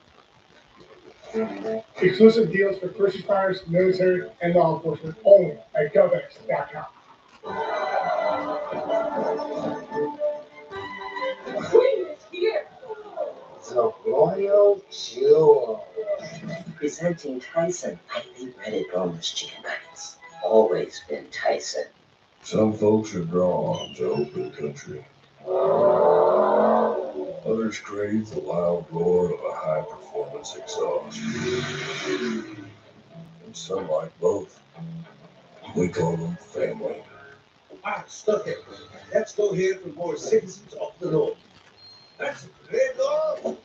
Exclusive deals for first responders, military, and law enforcement only at Govx.com. Queen is here. So, Royal Joe. Presenting Tyson highly breaded boneless chicken nuggets. Always been Tyson. Some folks are drawn to open country. Others crave the loud roar of a high-performance exhaust. And some like both. We call them family. Ah, stuck it. Let's go here for more citizens of the North. That's great, Lord.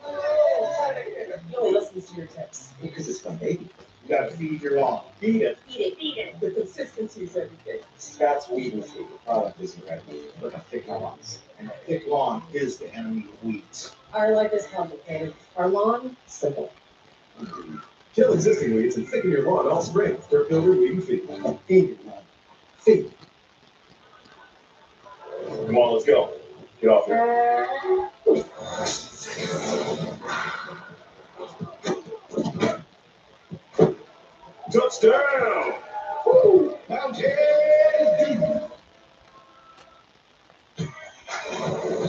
No one listens to your tips. Because it's my baby. You gotta feed your lawn. Feed it. Feed it, feed it. The consistency is everything. Scott's weed and feed. The product isn't ready. Look at thick lawns. And a thick lawn is the enemy of weeds. Our life is complicated. Our lawn, simple. Kill existing weeds and thicken your lawn all spring. Dirt builder, weed and feed. Feed it, man. Feed it. Come on, let's go. Get off here. Touchdown! Woo! Mountain Dew!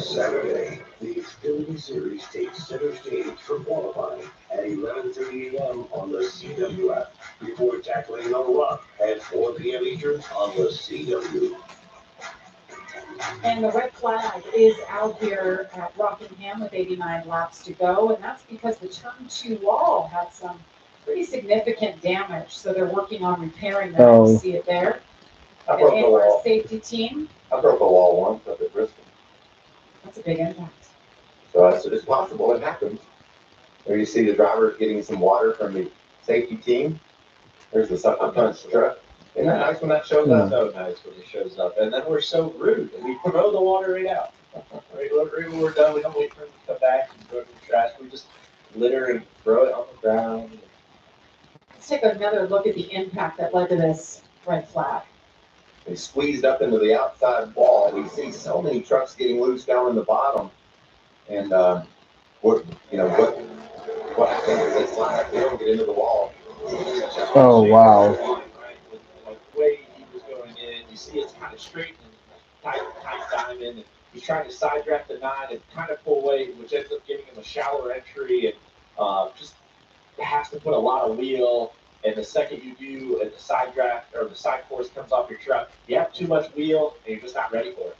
Saturday, the Xfinity Series takes center stage for qualifying at 11:30 a.m. on the CW app. Before tackling the rock at 4 p.m. Eastern on the CW. And the red flag is out here at Rockingham with 89 laps to go, and that's because the turn 2 wall had some pretty significant damage, so they're working on repairing that. Oh. You see it there. I broke the And our wall. safety team, I broke a wall once up at Bristol. that's a big impact. So it's possible it happens. There you see the drivers getting some water from the safety team. There's the sucker punch truck. Isn't that nice when that shows up? So nice when it shows up. And then we're so rude. We throw the water right out. Right when we're done, we don't wait for it to come back and throw it in the trash. We just litter and throw it on the ground. Let's take another look at the impact that led to this red flag. They squeezed up into the outside wall. We see so many trucks getting loose down in the bottom. And what happens is they slide up the hill and get into the wall. Oh, wow. Like the way he was going in, you see it's kind of straight and tight diamond. And he's trying to side draft the 9 and kind of pull away, which ends up giving him a shallower entry and just has to put a lot of wheel. And the second you do, and the side draft or the side force comes off your truck, you have too much wheel and you're just not ready for it.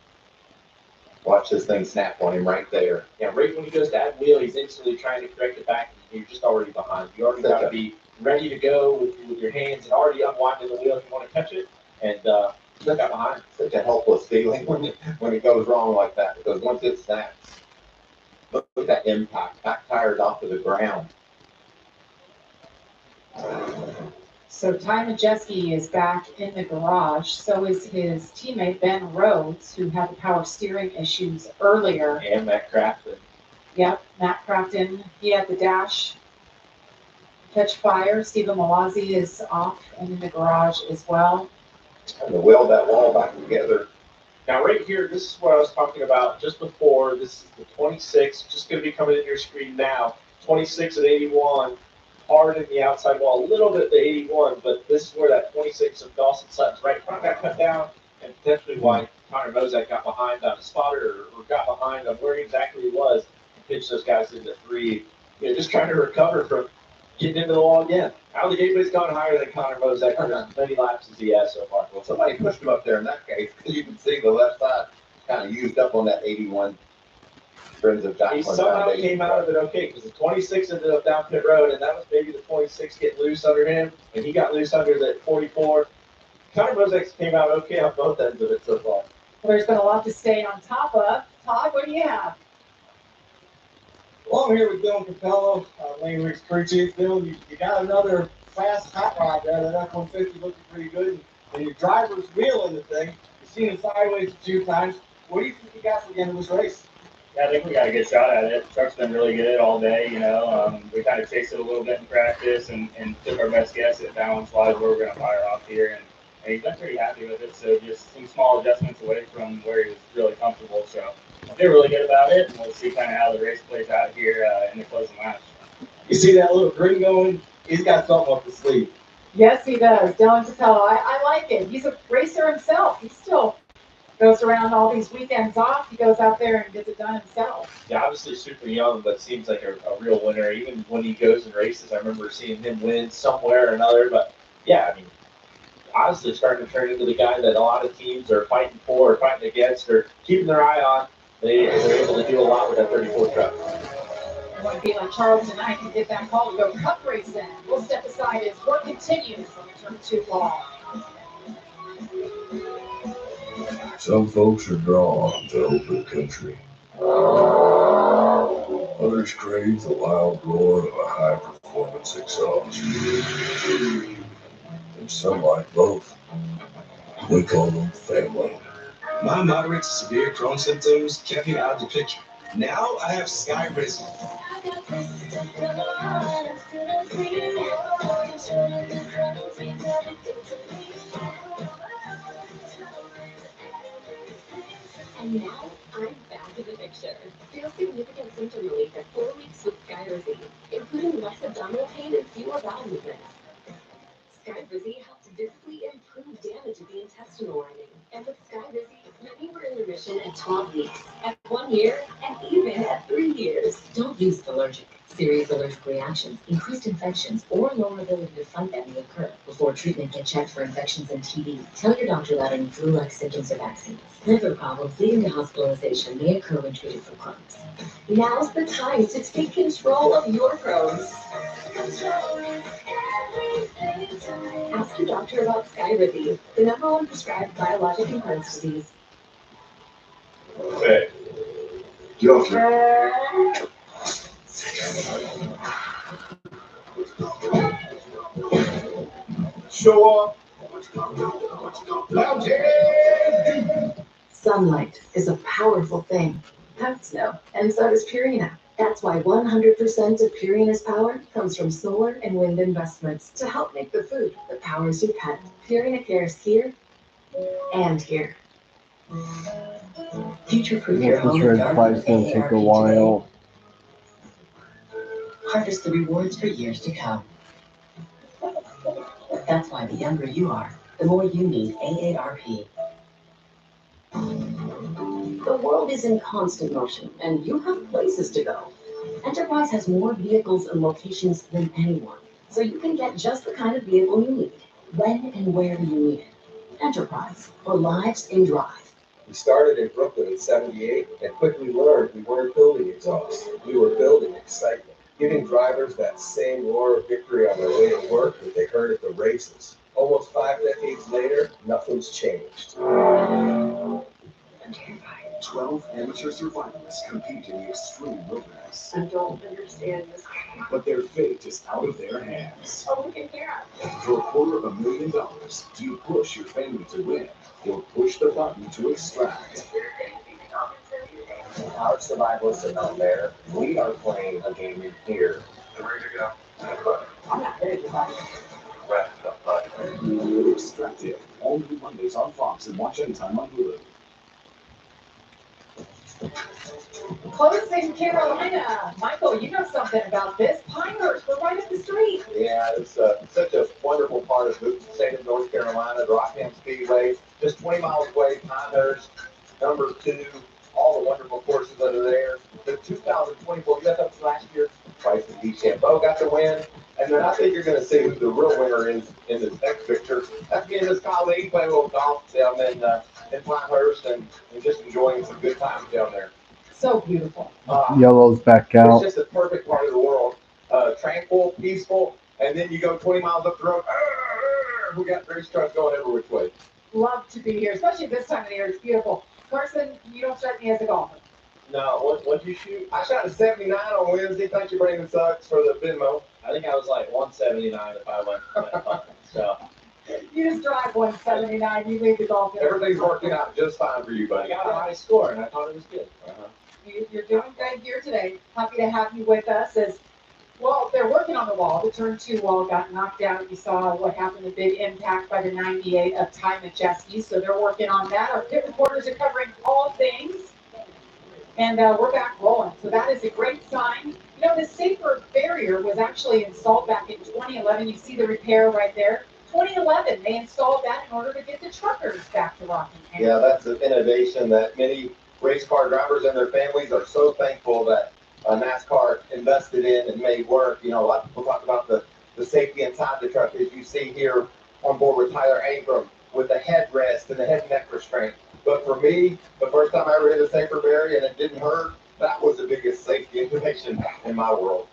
Watch this thing snap on him right there. Yeah, right when he goes to add wheel, he's instantly trying to correct it back, and you're just already behind. You already got to be ready to go with your hands and already unwinding the wheel if you want to catch it, and you got behind. Such a helpless feeling when it goes wrong like that, because once it snaps, look at that impact. Back tires off to the ground. So Ty Majeski is back in the garage. So is his teammate Ben Rhodes, who had the power steering issues earlier. And Matt Craftsman. Yep, Matt Crafton, he had the dash catch fire. Stephen Malazzi is off and in the garage as well. And to weld that wall back together. Now right here, this is what I was talking about just before. This is the 26, just going to be coming in your screen now. 26 and 81, hard in the outside wall, a little bit the 81, but this is where that 26 of Dawson Sutton's right front got cut down, and potentially why Connor Mozak got behind on a spotter or got behind on where exactly he was and pitched those guys into three. You know, just trying to recover from getting into the wall again. Now the gateway's gone higher than Connor Mozak for as many laps as he has so far. Well, somebody pushed him up there in that case, because you can see the left side kind of used up on that 81. Friends of He somehow came out of it okay, because the 26 ended up down pit road, and that was maybe the 26 getting loose under him, and he got loose under that 44. Connor Mozak came out okay on both ends of it so far. Well, there's been a lot to stay on top of. Todd, what do you have? Well, I'm here with Dylan Capello, Lane Rick's crew chief. Dylan, you got another fast hot rod there. That F-150 looking pretty good. And your driver's wheeling the thing. You've seen it sideways a few times. What do you think you got for the end of this race? Yeah, I think we got a good shot at it. Truck's been really good all day, you know. We kind of chased it a little bit in practice and took our best guess at balance-wise where we're going to fire off here. And he's been pretty happy with it, so just some small adjustments away from where he was really comfortable. So I feel really good about it, and we'll see kind of how the race plays out here in the closing laps. You see that little grin going? He's got something up his sleeve. Yes, he does. Dylan Capello. I like it. He's a racer himself. He still goes around all these weekends off. He goes out there and gets it done himself. Yeah, obviously super young, but seems like a real winner. Even when he goes and races, I remember seeing him win somewhere or another. But yeah, I mean, honestly starting to turn into the guy that a lot of teams are fighting for or fighting against or keeping their eye on. They're able to do a lot with that 34 truck. I want to be like Charles tonight and get that call to go cup racing. We'll step aside as work continues on the turn 2 wall. Some folks are drawn to open country. Others crave the loud roar of a high-performance exhaust. And some like both. We call them family. My moderate to severe Crohn's symptoms kept me out of the picture. Now I have Sky Risen. And now I'm back in the picture. Feel significant symptom relief at 4 weeks with Skyrizi, including less abdominal pain and fewer bowel movements. Skyrizi helps visibly improve damage of the intestinal lining. And with Skyrizi, many were in remission at 12 weeks, at 1 year, and even at 3 years. Don't use allergic. Serious allergic reactions, increased infections, or lower ability to fight them may occur. Before treatment, get checked for infections and TB. Tell your doctor about any flu-like symptoms or vaccines. Liver problems leading to hospitalization may occur when treated for Crohn's. Now's the time to take control of your Crohn's. Ask your doctor about Skyrizi, the #1 prescribed biologic in Crohn's disease. Hey, get off your... Show up. Sunlight is a powerful thing. Pets know, and so does Purina. That's why 100% of Purina's power comes from solar and wind investments to help make the food that powers your pet. Purina cares here and here. Future-proof your home and garden with Gonna take a AARP while. today. Harvest the rewards for years to come. That's why the younger you are, the more you need AARP. The world is in constant motion, and you have places to go. Enterprise has more vehicles and locations than anyone, so you can get just the kind of vehicle you need, when and where you need it. Enterprise, for lives in drive. We started in Brooklyn in '78 and quickly learned we weren't building exhaust. We were building excitement, giving drivers that same roar of victory on their way to work that they heard at the races. Almost 5 decades later, nothing's changed. I'm terrified. 12 amateur survivalists compete in the extreme wilderness. I don't understand this. But their fate is out of their hands. Oh, look at here. For $250,000, do you push your family to win or push the button to extract? Our survivalists are not there. We are playing a game in here. Ready to go. I'm not ready to fight. Press the button. Extracted. All new Mondays on Fox and watch anytime on Hulu. Close in Carolina. Michael, you know something about this. Pinehurst, we're right up the street. Yeah, it's such a wonderful part of the state of North Carolina, the Rockingham Speedway, just 20 miles away, Pinehurst, number 2, all the wonderful courses that are there. The 2024 US last year, Bryson DeChambeau got the win. And then I think you're going to see who the real winner is in this next picture. That's me and his colleague playing a little golf down in Pinehurst and just enjoying some good times down there. So beautiful. Yellow's back It's out. just a perfect part of the world. Tranquil, peaceful, and then you go 20 miles up the road. We got race trucks going every which way. Love to be here, especially this time of the year. It's beautiful. Carson, you don't strike me as a golfer. No, what'd you shoot? I shot a 79 on Wednesday. Thank you, Brandon Suggs, for the Venmo. I think I was like 179 if I went. So You just drive 179. You leave the golf. Everything's working out just fine for you, I buddy. got a high score and I thought it was good. You're doing good here today. Happy to have you with us. As well, they're working on the wall. The turn 2 wall got knocked out. You saw what happened, the big impact by the 98 of Ty Majeski. So they're working on that. Our pit reporters are covering all things. And we're back rolling. So that is a great sign. You know, the safer barrier was actually installed back in 2011. You see the repair right there. 2011, they installed that in order to get the truckers back to Rockingham. Yeah, that's an innovation that many race car drivers and their families are so thankful that NASCAR invested in and made work. You know, a lot of people talk about the safety inside the truck, as you see here on board with Tyler Ankrum with the headrest and the head and neck restraint. But for me, the first time I ever hit a safer barrier and it didn't hurt, that was the biggest safety innovation in my world.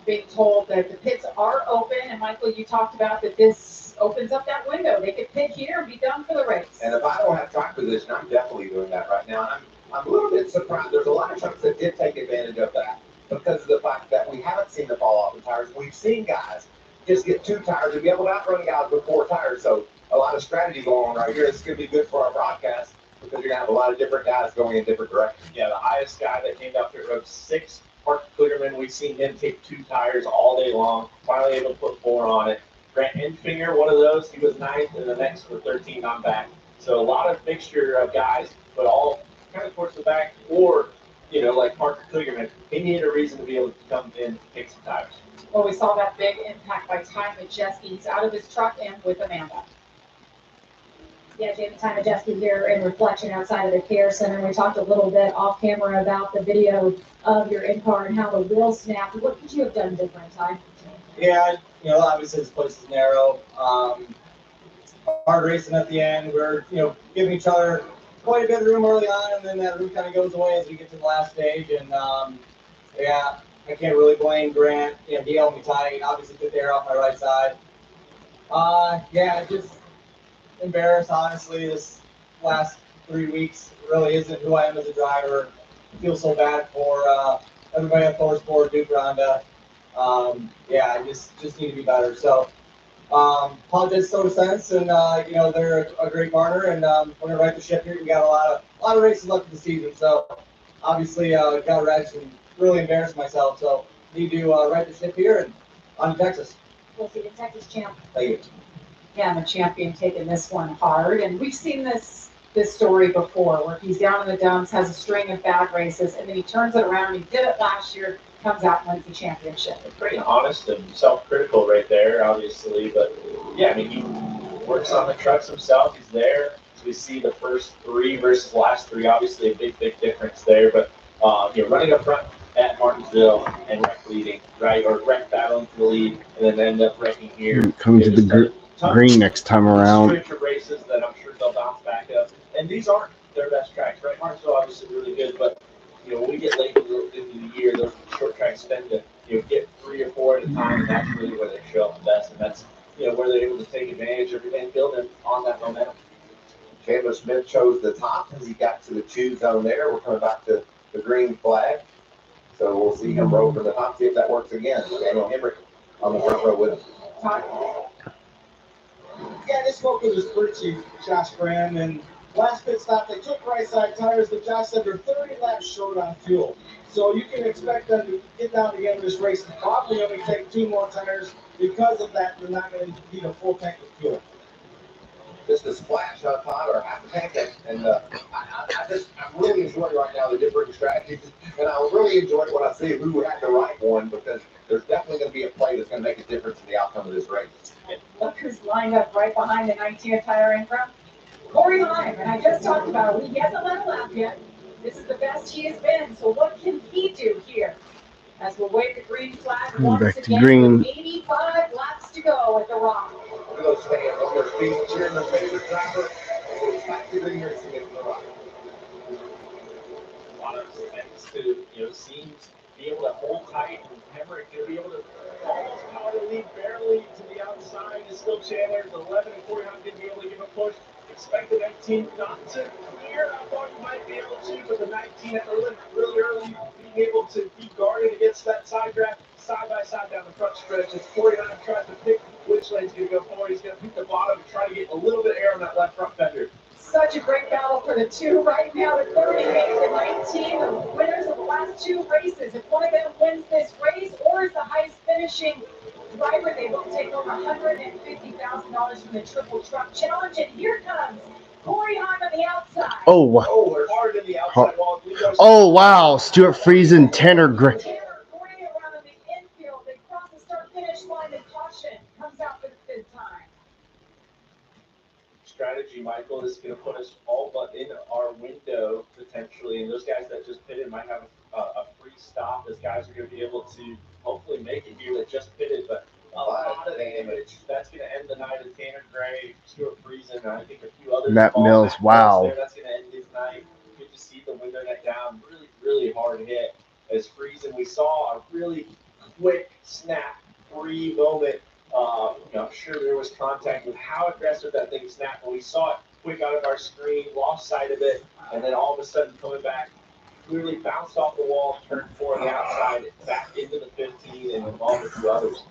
Being told that the pits are open, and Michael, you talked about that this opens up that window. They could pit here and be done for the race. And if I don't have track position, I'm definitely doing that right now. And I'm a little bit surprised. There's a lot of trucks that did take advantage of that because of the fact that we haven't seen the fall off the tires. We've seen guys just get 2 tires and be able to outrun guys with 4 tires. So a lot of strategy going on right here. It's going to be good for our broadcast because you're going to have a lot of different guys going in different directions. Yeah, the highest guy that came down pit road 6, Mark Kligerman. We've seen him take 2 tires all day long. Finally able to put 4 on it. Grant Enfinger, one of those, he was 9th, and the next for 13 on back. So a lot of mixture of guys, but all kind of towards the back, or, you know, like Mark Kligerman, he needed a reason to be able to come in and take some tires. Well, we saw that big impact by Ty Majeski. He's out of his truck and with Amanda. Yeah, Jamie Ty Majeski here in reflection outside of the care center. We talked a little bit off camera about the video of your in-car and how the wheel snapped. What could you have done different, Ty? Yeah, you know, obviously this place is narrow. Hard racing at the end. We're, you know, giving each other quite a bit of room early on, and then that room kind of goes away as we get to the last stage. And yeah, I can't really blame Grant. You know, he held me tight. Obviously took the air off my right side. Yeah, just embarrassed, honestly. This last 3 weeks really isn't who I am as a driver. I feel so bad for everybody at Thorsport, Duke Ronda. Yeah, I just need to be better. So, apologize to Soda Sense, and you know, they're a great partner, and we're gonna right the ship here. We got a lot of races left of the season, so obviously got wrecked and really embarrassed myself. So need to right the ship here and on to Texas. We'll see the Texas champ. Thank you. Yeah, and the champion taking this one hard. And we've seen this story before where he's down in the dumps, has a string of bad races, and then he turns it around. He did it last year, comes out and wins the championship. Pretty honest and self-critical right there, obviously. But yeah, I mean, he works on the trucks himself. He's there. As we see the first 3 versus last 3, obviously a big difference there. But you're running up front at Martinsville and wreck leading, right? Or wreck battling for the lead, and then end up wrecking here. Coming to the green next time around. Stretch of races that I'm sure they'll bounce back up. And these aren't their best tracks, right? Martinsville obviously really good, but you know, when we get late into the year, those short tracks tend to, you know, get 3 or 4 at a time, and that's really where they show up the best, and that's, you know, where they're able to take advantage of and building on that momentum. Chandler Smith chose the top as he got to the 2 zone there. We're coming back to the green flag. So we'll see him roll from the top, see if that works again. Daniel Hemrick on the front row with him. Yeah, this smoker was pretty, Josh Graham, and last pit stop, they took right side tires, but Josh said they're 30 laps short on fuel. So you can expect them to get down to the end of this race and probably only take 2 more tires. Because of that, they're not going to need a full tank of fuel. Just a splash on pot or half a tank, and I'm really enjoying right now the different strategies, and I'll really enjoy when I see who had the right one, because there's definitely going to be a play that's going to make a difference in the outcome of this race. Look who's lined up right behind the 19th tire in front. Corey Heim, and I just talked about it. He hasn't led a lap yet. This is the best he has been. So what can he do here? As we'll wave the green flag once back to again, green. with 85 laps to go at the Rock. Look at those fans on their feet cheering their favorite driver. Back to green racing at the Rock. A lot of thanks to, Seams be able to hold tight, and Hemrick to be able to almost power the lead barely to the outside. Is still Chandler's 11 and 49 didn't be able to give a push. Expect the 19 not to clear. I thought you might be able to, but the 19 at the limit really early, being able to be guarded against that side draft, side by side down the front stretch. It's 49 tries to pick which lane's going to go forward. He's going to pick the bottom and try to get a little bit of air on that left front fender. Such a great battle for the 2 right now at 38 to 19. The winners of the last 2 races. If one of them wins this race or is the highest finishing driver, they will take over $150,000 from the Triple Truck Challenge. And here comes Corey Heim on the outside. They're hard in the outside wall. Oh, wow. Stuart Friesen, Tanner Gray. Tanner Gray around in the infield. They cross the start-finish line, and caution comes out for the 5th time. Strategy, Michael, is going to put us all but in our window potentially, and those guys that just pitted might have a free stop. As guys are going to be able to hopefully make it here that just pitted, but a lot of damage. That's going to end the night of Tanner Gray, Stuart Friesen, and I think a few others. Matt Mills, wow. There. That's going to end his night. Good to see the window net down. Really, really hard hit. As Friesen, we saw a really quick snap free moment. I'm sure there was contact with how aggressive that thing snapped, but we saw it quick out of our screen, lost sight of it, and then all of a sudden coming back, clearly bounced off the wall, turned 4 on the outside, back into the 15, and involved a few others.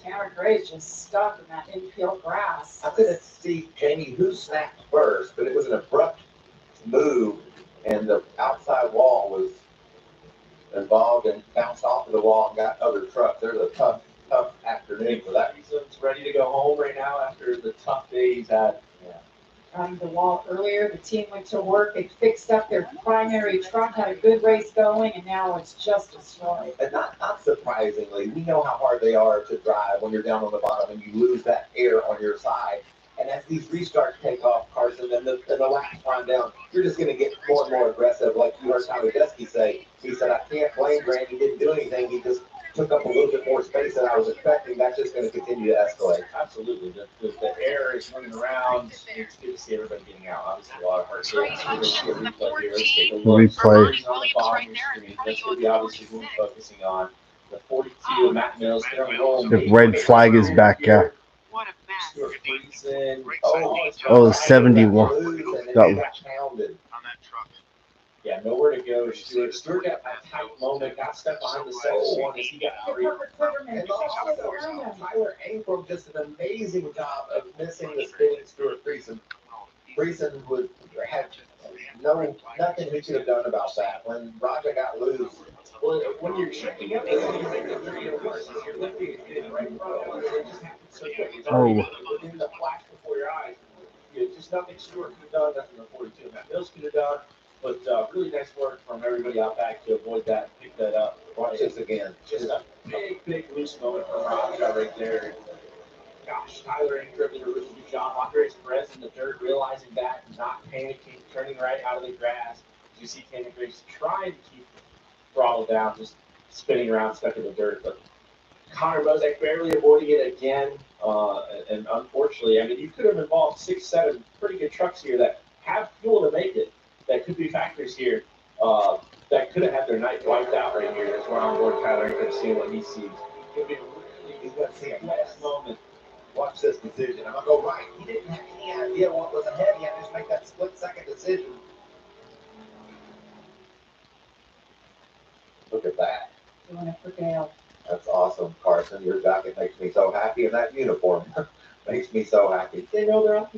Tanner Gray's just stuck in that infield grass. I couldn't see, Jamie, who snapped first, but it was an abrupt move, and the outside wall was involved and bounced off of the wall and got other trucks. There's a tough afternoon for that. He's ready to go home right now after the tough day he's had. On the wall earlier, the team went to work. They fixed up their primary truck, had a good race going, and now it's just destroyed. And not surprisingly, we know how hard they are to drive when you're down on the bottom and you lose that air on your side. And as these restarts take off, Carson, and the laps climb down, you're just going to get more and more aggressive. Like you heard Tommy Dusky say, he said, I can't blame Grant. He didn't do anything. He just took up a little bit more space than I was expecting. That's just going to continue to escalate. Absolutely. The air is running around. It's good to see everybody getting out. Obviously, a lot of hard hits. Let's see a replay here. Let's take a look. Replay. On the bottom of your screen. That's going to be obviously who we're focusing on. The 42, Matt Mills. The red flag is back out. Stuart Friesen. Oh, 71. Yeah, nowhere to go. Stuart got a tight moment, got stuck behind the second one as he got free. And also, Tyler Ankrum just an amazing job of missing the spinning Stuart Friesen. Friesen had nothing he could have done about that. When Roger got loose, when you're checking up, you're lifting and getting right in front of it. It just happens so quick. It's already within the flash before your eyes. Just nothing Stuart could have done, nothing the 42 Matt Mills could have done. But really nice work from everybody out back to avoid that, pick that up. Watch this again. Just a big loose moment from Raja right there. Gosh, Tyler Ankrum did a really good job. Andres Perez in the dirt, realizing that, not panicking, turning right out of the grass. You see Tanner Grace trying to keep throttle down, just spinning around, stuck in the dirt. But Connor Bozak barely avoiding it again. And unfortunately, I mean, you could have involved 6, 7 pretty good trucks here that have fuel to make it. That could be factors here that could have had their night wiped out right here. That's where I'm board Tyler Ankrum seeing what he sees. Could be really, he's got to see a last moment Watch this decision. I'm gonna go right. He didn't have any idea what was ahead. He had to just make that split-second decision. Look at that. Doing it for Dale. That's awesome, Carson. Your jacket makes me so happy, and that uniform makes me so happy. They know they're up.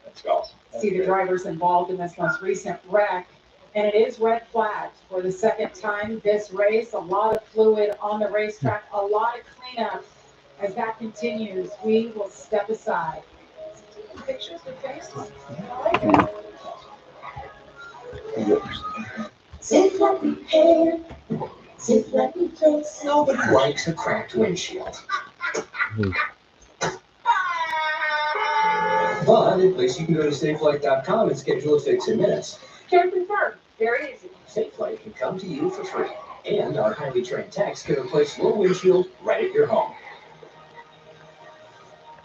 That's awesome. See the drivers involved in this most recent wreck, and it is red flagged for the second time this race. A lot of fluid on the racetrack, a lot of cleanup. As that continues, we will step aside. Pictures with faces. Safe like repair, safe like replace. Nobody likes a cracked windshield. But at least you can go to SafeLight.com and schedule a fix in minutes. Can confirm. Very easy. SafeLight can come to you for free. And our highly trained techs can replace your windshield right at your home.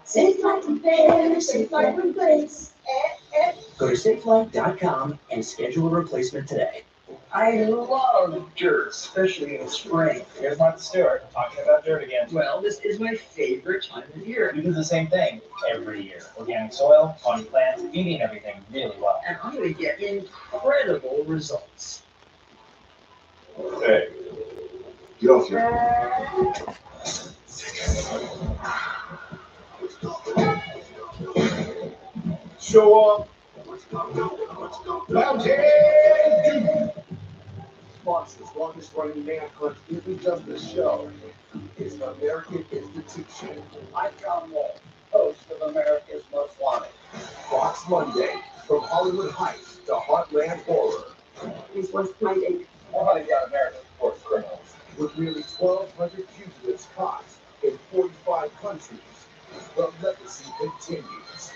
Safe like repair, safe like replace. Go to SafeLight.com and schedule a replacement today. I love dirt, especially in the spring. Here's Martha Stewart talking about dirt again. Well, this is my favorite time of year. We do the same thing every year. Organic soil, potting plants, eating everything really well. And I'm going to get incredible results. Hey, get off your... Show up. Mountain Dew. Fox's longest running NASCAR isn't just a show. It's the American institution. I'm Tom Wall, host of America's Most Wanted. Fox Monday, from Hollywood Heights to Heartland Horror. He's worth finding. Oh my God, America's Worst Criminals. With nearly 1,200 fugitives caught in 45 countries, the legacy continues.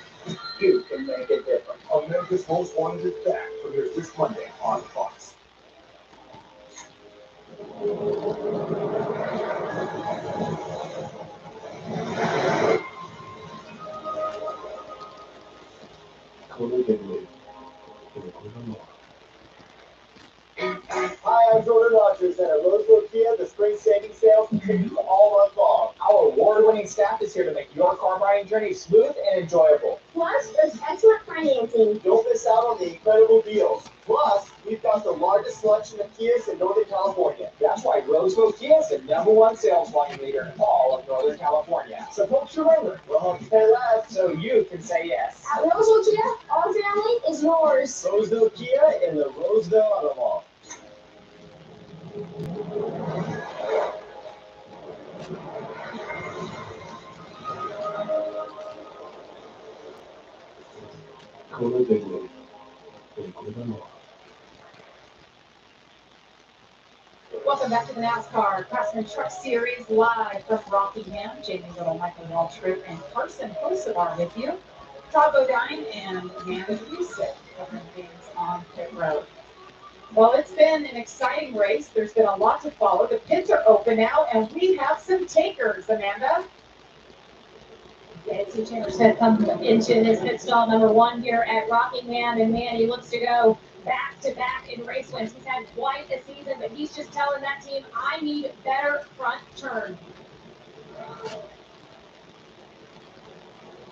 You can make a difference. America's Most Wanted is back, premieres this Monday on Fox. Hi, I'm Jordan Rogers, and at Roseville Kia, the spring savings sales continue all month long. Our award-winning staff is here to make your car buying journey smooth and enjoyable. Plus, there's excellent financing. Don't miss out on the incredible deals. Plus, we've got the largest selection of Kias in Northern California. That's why Roseville Kia is the #1 sales volume leader in all of Northern California. So folks, remember, we'll help you pay less so you can say yes. At Roseville Kia, our family is yours. Roseville Kia in the Roseville Auto Mall. Welcome back to the NASCAR Craftsman Truck Series live from Rockingham. Jamie Little, Michael Waltrip, and Carson Hosevar with you. Todd Bodine and Amanda Yusuf covering things on pit road. Well, it's been an exciting race. There's been a lot to follow. The pits are open now, and we have some takers, Amanda. Nancy Chambers had come into his pit stall #1 here at Rockingham, and man, he looks to go back-to-back in race wins. He's had quite a season, but he's just telling that team, I need better front turn.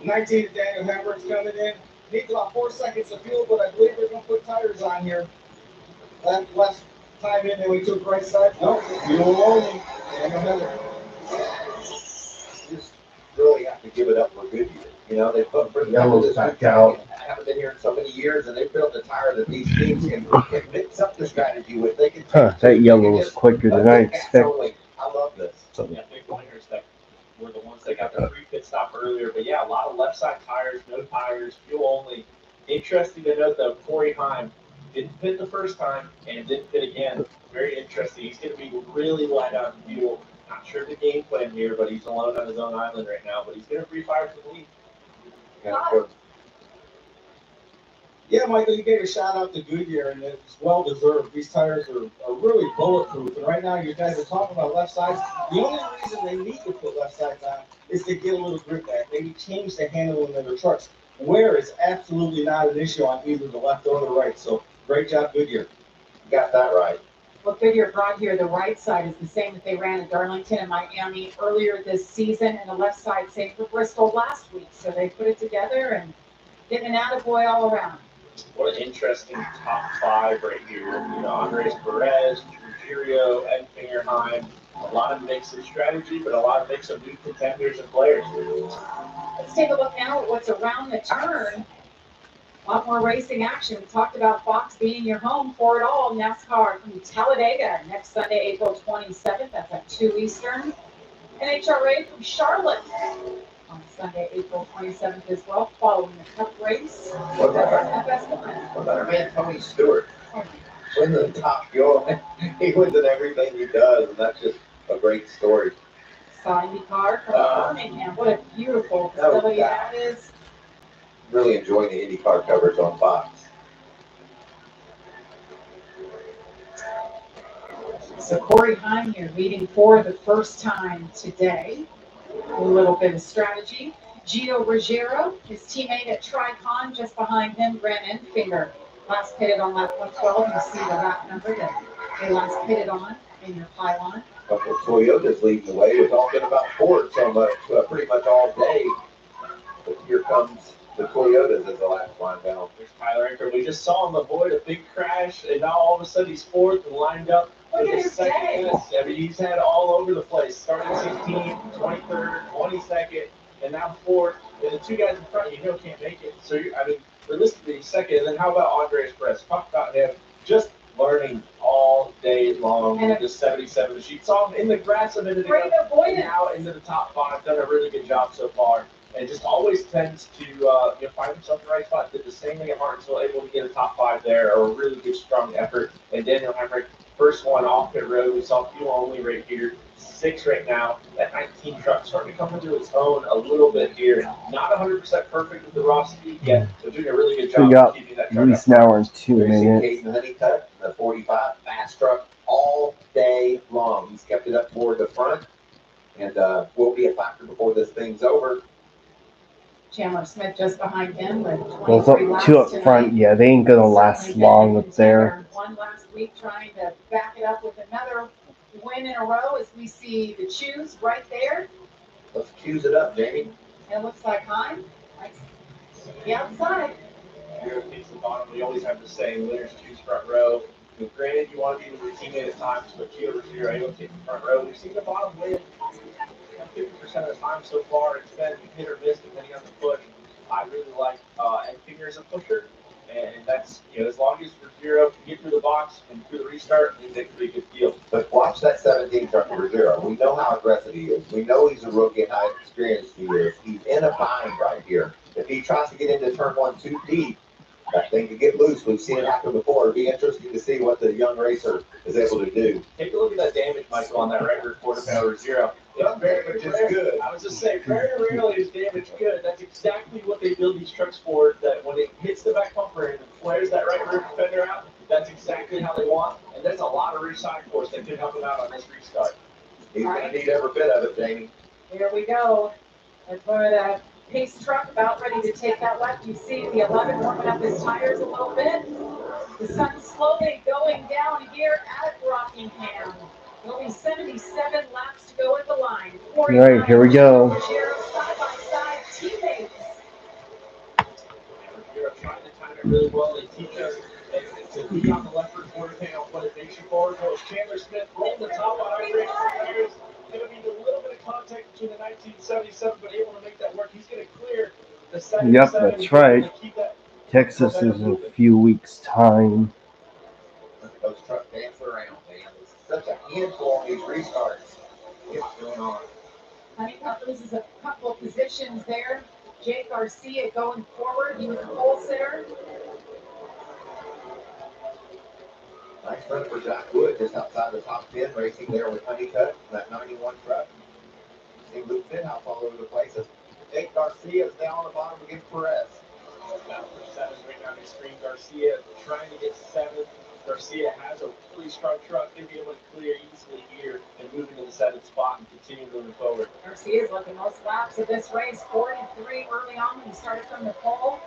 19 Daniel Hammer's coming in. Needs about 4 seconds of fuel, but I believe they're going to put tires on here. Last time in, we took right side. No, fuel only. Daniel Hammer. Just really have to give it up for Goodyear. You know, they put pretty Yellow's back out. I haven't been here in so many years, and they built a tire that these teams can mix up the strategy with. They can. That yellow was quicker than I expected. I love this. Yeah, big pointers that were the ones that got the free pit stop earlier. But yeah, a lot of left side tires, no tires, fuel only. Interesting to note though, Corey Heim didn't fit the first time and didn't fit again. Very interesting. He's going to be really light on fuel. Not sure the game plan here, but he's alone on his own island right now. But he's going to free fire for the lead. Yeah, Michael, you gave a shout out to Goodyear, and it's well deserved. These tires are really bulletproof. And right now, you guys are talking about left sides. The only reason they need to put left sides on is to get a little grip back. Maybe change the handling of their trucks. Wear is absolutely not an issue on either the left or the right. So great job, Goodyear. You got that right. What Goodyear brought here, the right side is the same that they ran at Darlington and Miami earlier this season, and the left side same for Bristol last week. So they put it together and getting an attaboy all around. What an interesting top five right here. Andres Perez, Ruggiero, and Fingerheim. A lot of mix of strategy, but a lot of mix of new contenders and players. Let's take a look now at what's around the turn. A lot more racing action. We talked about Fox being your home for it all. NASCAR from Talladega next Sunday, April 27th. That's at 2 Eastern. NHRA from Charlotte on Sunday, April 27th as well, following the Cup race. What about our man Tony Stewart? Wins the Top Fuel. He wins in everything he does, and that's just a great story. IndyCar from Rockingham. What a beautiful facility that is. Really enjoying the IndyCar coverage on Fox. So Corey Heim here leading for the first time today. A little bit of strategy. Gio Ruggiero, his teammate at Tricon, just behind him, Grant Enfinger. Last pitted on lap 112. You see the lap number that they last pitted on in your pylon. Okay, Toyota's leading the way. We're talking about Ford so much, pretty much all day. But here comes the Toyotas as the last line down. There's Tyler Anker. We just saw him avoid a big crash, and now all of a sudden he's fourth and lined up. Look at his day. I mean, he's had all over the place. Starting 16th, 23rd, 22nd, and now fourth. And the two guys in front, can't make it. So, realistically, second. And then how about Andres Perez? Talk about him just learning all day long with this 77 machine. Saw him in the grass a minute ago. Now into the top five. Done a really good job so far. And just always tends to find himself in the right spot. Did the same thing at Martinsville, able to get a top five there. A really good, strong effort. And Daniel Hemrick, first one off pit road. We saw fuel only right here. 6 right now. That 19 truck starting to come into its own a little bit here. Not 100% perfect with the raw speed yet, but doing a really good job of keeping that truck at least an hour and 2 minutes. Caden Honeycutt, the 45 fast truck all day long. He's kept it up toward the front, and will be a factor before this thing's over. Chandler Smith just behind him with 23 laps two up front, yeah, they ain't gonna last long up there. One last week trying to back it up with another win in a row as we see the choose right there. Let's choose it up, Jamie. And it looks like Heim. The outside. Here at the bottom, we always have the same winners choose front row. Granted, you want to be with your teammate at times, but Gio Ruggiero able to take the front row. We've seen the bottom win 50% of the time so far. It's been hit or miss depending on the push. I really like Enfinger as a pusher, and that's as long as Ruggiero can get through the box and through the restart, I think that could be a good deal. But watch that 17 truck for Ruggiero. We know how aggressive he is. We know he's a rookie and how experienced he is. He's in a bind right here. If he tries to get into turn 1 too deep, that thing could get loose. We've seen it happen before. It'd be interesting to see what the young racer is able to do. Take a look at that damage, Michael, on that right rear quarter panel Ruggiero. Very much is good. I was just saying, very rarely is damage good. That's exactly what they build these trucks for. That when it hits the back bumper and flares that right rear fender out, that's exactly how they want. And there's a lot of rear side force that could help him out on this restart. He's going to need every bit of it, Jamie. Here we go. Let's put a pace truck about ready to take that left. You see the 11 warming up his tires a little bit. The sun's slowly going down here at Rockingham. There'll be 77 laps to go at the line. All right, here we go. Side by side teammates. You're trying to time it really well. They teach us to be on the left rear quarter panel what it makes you forward. So Chandler Smith rolled the top on our race tires. Going to be a little bit of contact between the 1977, but able to make that work. He's going to clear the 77. Yep, that's right. Texas is in a few weeks' time. Those trucks dance around, man. It's such a handful on these restarts. What's going on? Honeycutt loses a couple of positions there. Jake Garcia going forward. He was a pole sitter. Nice run for Jack Wood just outside the top 10, racing there with Honeycutt, that 91 truck. See Luke Finhouse all over the place. Jake Garcia is down on the bottom against Perez. Now for 7th right down the screen. Garcia trying to get 7th. Garcia has a really strong truck. They'll be able to clear easily here and move into the 7th spot and continue moving forward. Garcia's looking most laps of this race. 43 early on when he started from the pole.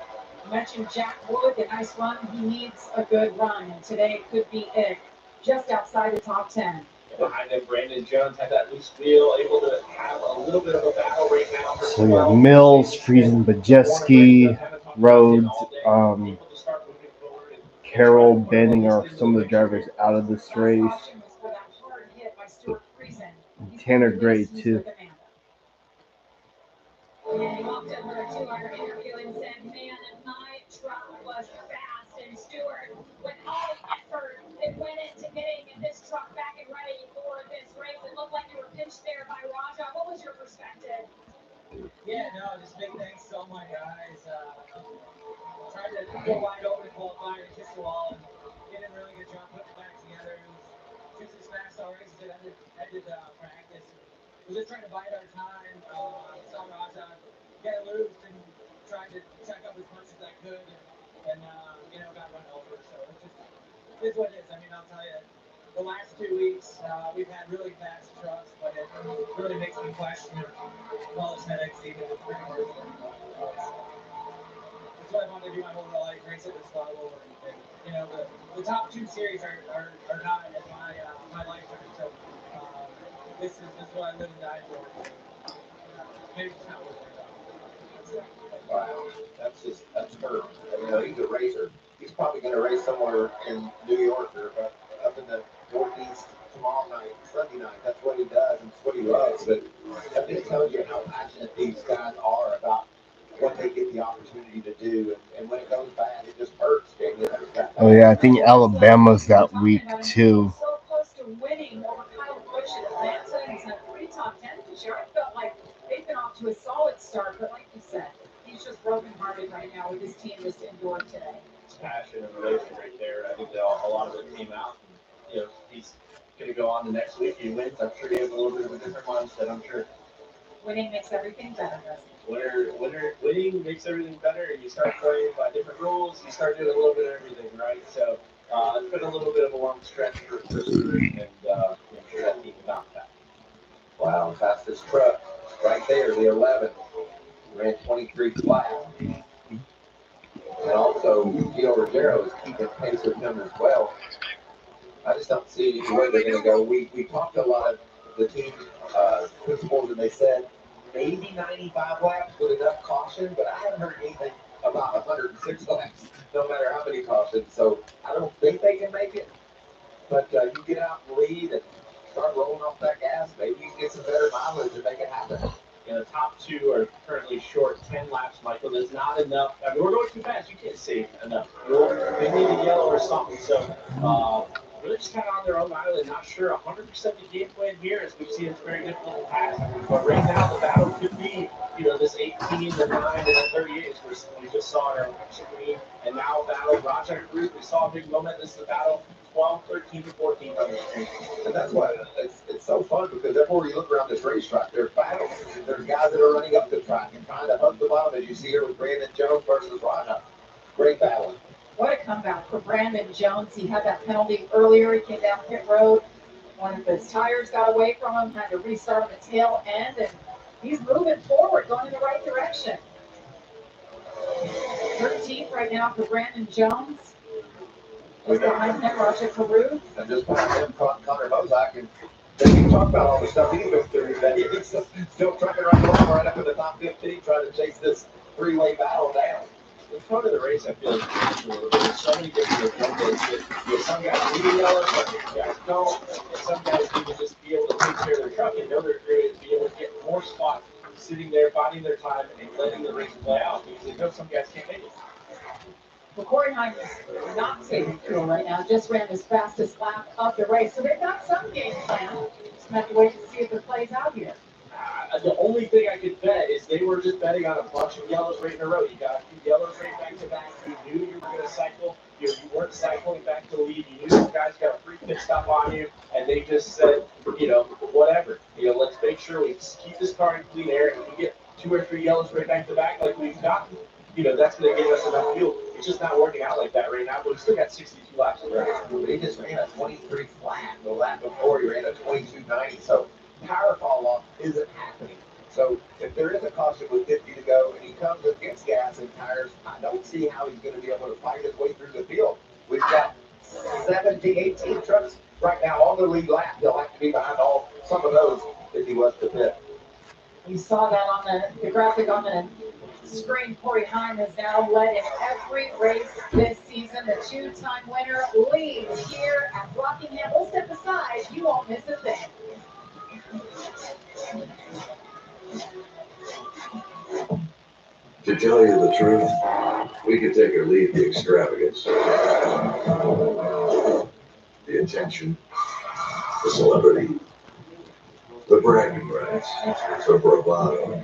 I mentioned Jack Wood, the nice run. He needs a good run, and today could be it. just outside the top 10. Behind him, Brandon Jones had that loose wheel, able to have a little bit of a battle right now. So yeah, Mills, Friesen, Bajeski, Rhodes, Carroll, Benning are some of the drivers out of this race. Tanner Gray too. And he walked over to our interview and said, man, my truck was fast. And Stewart, with all the effort that went into getting this truck back and ready for this race, it looked like you were pinched there by Raja. What was your perspective? Yeah, no, just big thanks to all my guys. Tried to go wide open to qualify and kiss the wall and did a really good job putting it back together. It was just as fast all race as it ended practice. We're just trying to bide our time. Saw Raja get loose and tried to check up as much as I could and got run over. So it's what it is. I mean, I'll tell you, the last 2 weeks, we've had really fast trucks, but it really makes me question if all this headaches even is pretty worth it. That's what I wanted to do my whole life, race at this level. And the top 2 series are not at my lifetime. So this is what I live and die for. Maybe it's not worth it. Wow, that's hurt. He's a racer. He's probably going to race somewhere in New York or up in the Northeast tomorrow night, Sunday night. That's what he does and it's what he loves. But that just tells you how passionate these guys are about what they get the opportunity to do. And when it goes bad, it just hurts. Oh yeah, I think Alabama's that week too. So close to winning over Kyle Busch at Atlanta and it's a pretty top 10 this year. I felt like they've been off to a solid start, but like you said, he's just brokenhearted right now with his team just indoor today. It's passion and relation right there. I think that a lot of it came out. He's going to go on the next week. He wins. I'm sure he has a little bit of a different mindset. I'm sure. Winning makes everything better, doesn't it? Winning makes everything better, and you start playing by different rules. You start doing a little bit of everything, right? So it's been a little bit of a long stretch for Stewart, and I'm sure that team knocked that. Wow, fastest truck right there, the 11. Ran 23 flat. And also, Gio Ruggiero is keeping pace with him as well. I just don't see any way they're going to go. We talked to a lot of the team principals, and they said maybe 95 laps with enough caution, but I haven't heard anything about 106 laps, no matter how many cautions. So I don't think they can make it. But you get out and lead and start rolling off that gas, maybe you can get some better mileage and make it happen. The top 2 are currently short 10 laps, Michael. There's not enough. I mean, we're going too fast. You can't save enough. They need a yellow or something. So they're just kind of on their own island. Not sure 100% the game plan here, as we've seen it's very difficult in the past. But right now, the battle could be, this 18, the 9, and the 38, as we just saw on our screen. And now battle Raja Group. We saw a big moment. This is the battle 12, 13, to 14 on the screen. And that's why it's so fun, because everywhere you look around this racetrack, there's battles. There's guys that are running up the track and trying to hug the bottom, as you see here with Brandon Jones versus Raja. Great battle. What a comeback for Brandon Jones. He had that penalty earlier. He came down pit road. One of his tires got away from him, had to restart on the tail end, and he's moving forward, going in the right direction. 13th right now for Brandon Jones. Just behind him, Raja Carew. And just behind him, Connor Hozak. And then you talk about all the stuff he went through. That he's still trucking right up in the top 15, trying to chase this three-way battle down. The front of the race, I feel like there's so many different agendas. Some guys need a yellow, some guys don't. And some guys need to just be able to take care of their truck and know they're creative, be able to get more spots, sitting there, biding their time, and letting the race play out. Because they know some guys can't make it. Well, Corey Heim is not taking fuel right now, just ran his fastest lap of the race. So they've got some game plan. Just have to wait to see if it plays out here. The only thing I could bet is they were just betting on a bunch of yellows right in a row. You got 2 yellows right back to back. You knew you were going to cycle. You weren't cycling back to lead. You knew some guys got a free pit stop on you, and they just said, whatever. Let's make sure we keep this car in clean air, and we get 2 or 3 yellows right back to back like we've gotten. That's going to give us enough fuel. It's just not working out like that right now, but we still got 62 laps to run. He just ran a 23 flat. The lap before he ran a 22.90. So power fall off isn't happening. So if there is a caution with 50 to go and he comes and gets gas and tires, I don't see how he's going to be able to fight his way through the field. We've got 17, 18 trucks Right now, on the lead lap, he'll have to be behind some of those if he was to pit. You saw that on the graphic on the screen. Corey Heim has now led in every race this season. The two-time winner leads here at Rockingham. We'll step aside. You won't miss a thing. To tell you the truth, we could take or leave the extravagance, the attention, the celebrity, the bragging rights, the bravado.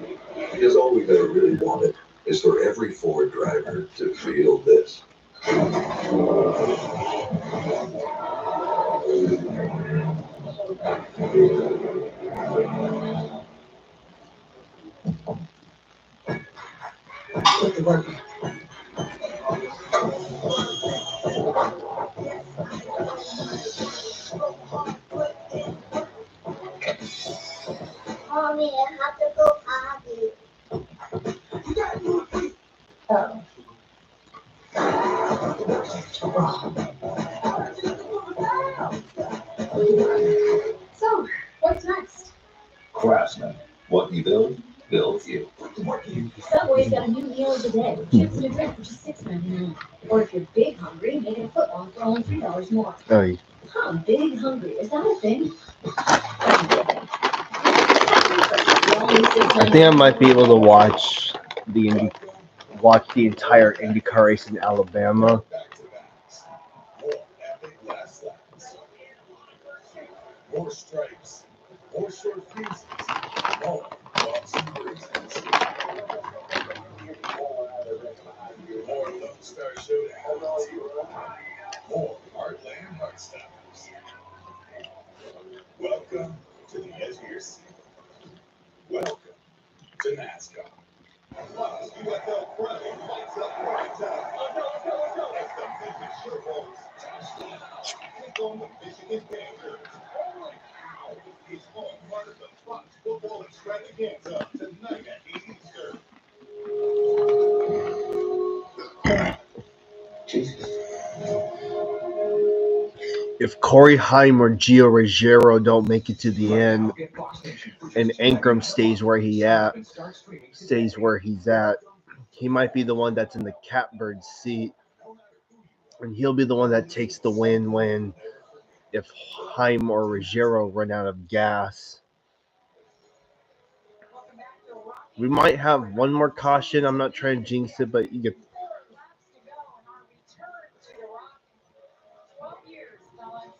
Because all we've ever really wanted is for every Ford driver to feel this. Put the work in. Mommy, I have to go potty. Oh. So, what's next? Craftsman. What you build, builds you. Subway's got a new meal of the day. Chips and a drink for just $6.99. Or if you're big hungry, make it a footlong for only $3 more. Oh, yeah. Huh, big hungry. Is that a thing? I think I might be able to watch the entire IndyCar race in Alabama. More stripes, more short fuses, more bumps and bruises. More Lone Star Showdowns, more Heartland Heartstoppers. Welcome to the edge of your seat. Welcome to NASCAR. Plus, UFL Friday lights up prime time. As the vintage turbos touchdown. Take on the Michigan Panthers. Holy cow! It's all part of the Fox Football Extravaganza tonight at 8 Eastern. If Corey Heim or Gio Ruggiero don't make it to the end, and Ankrum stays where he's at, he might be the one that's in the catbird seat, and he'll be the one that takes the win if Heim or Ruggiero run out of gas. We might have one more caution. I'm not trying to jinx it, but you get. 12 years, fellas.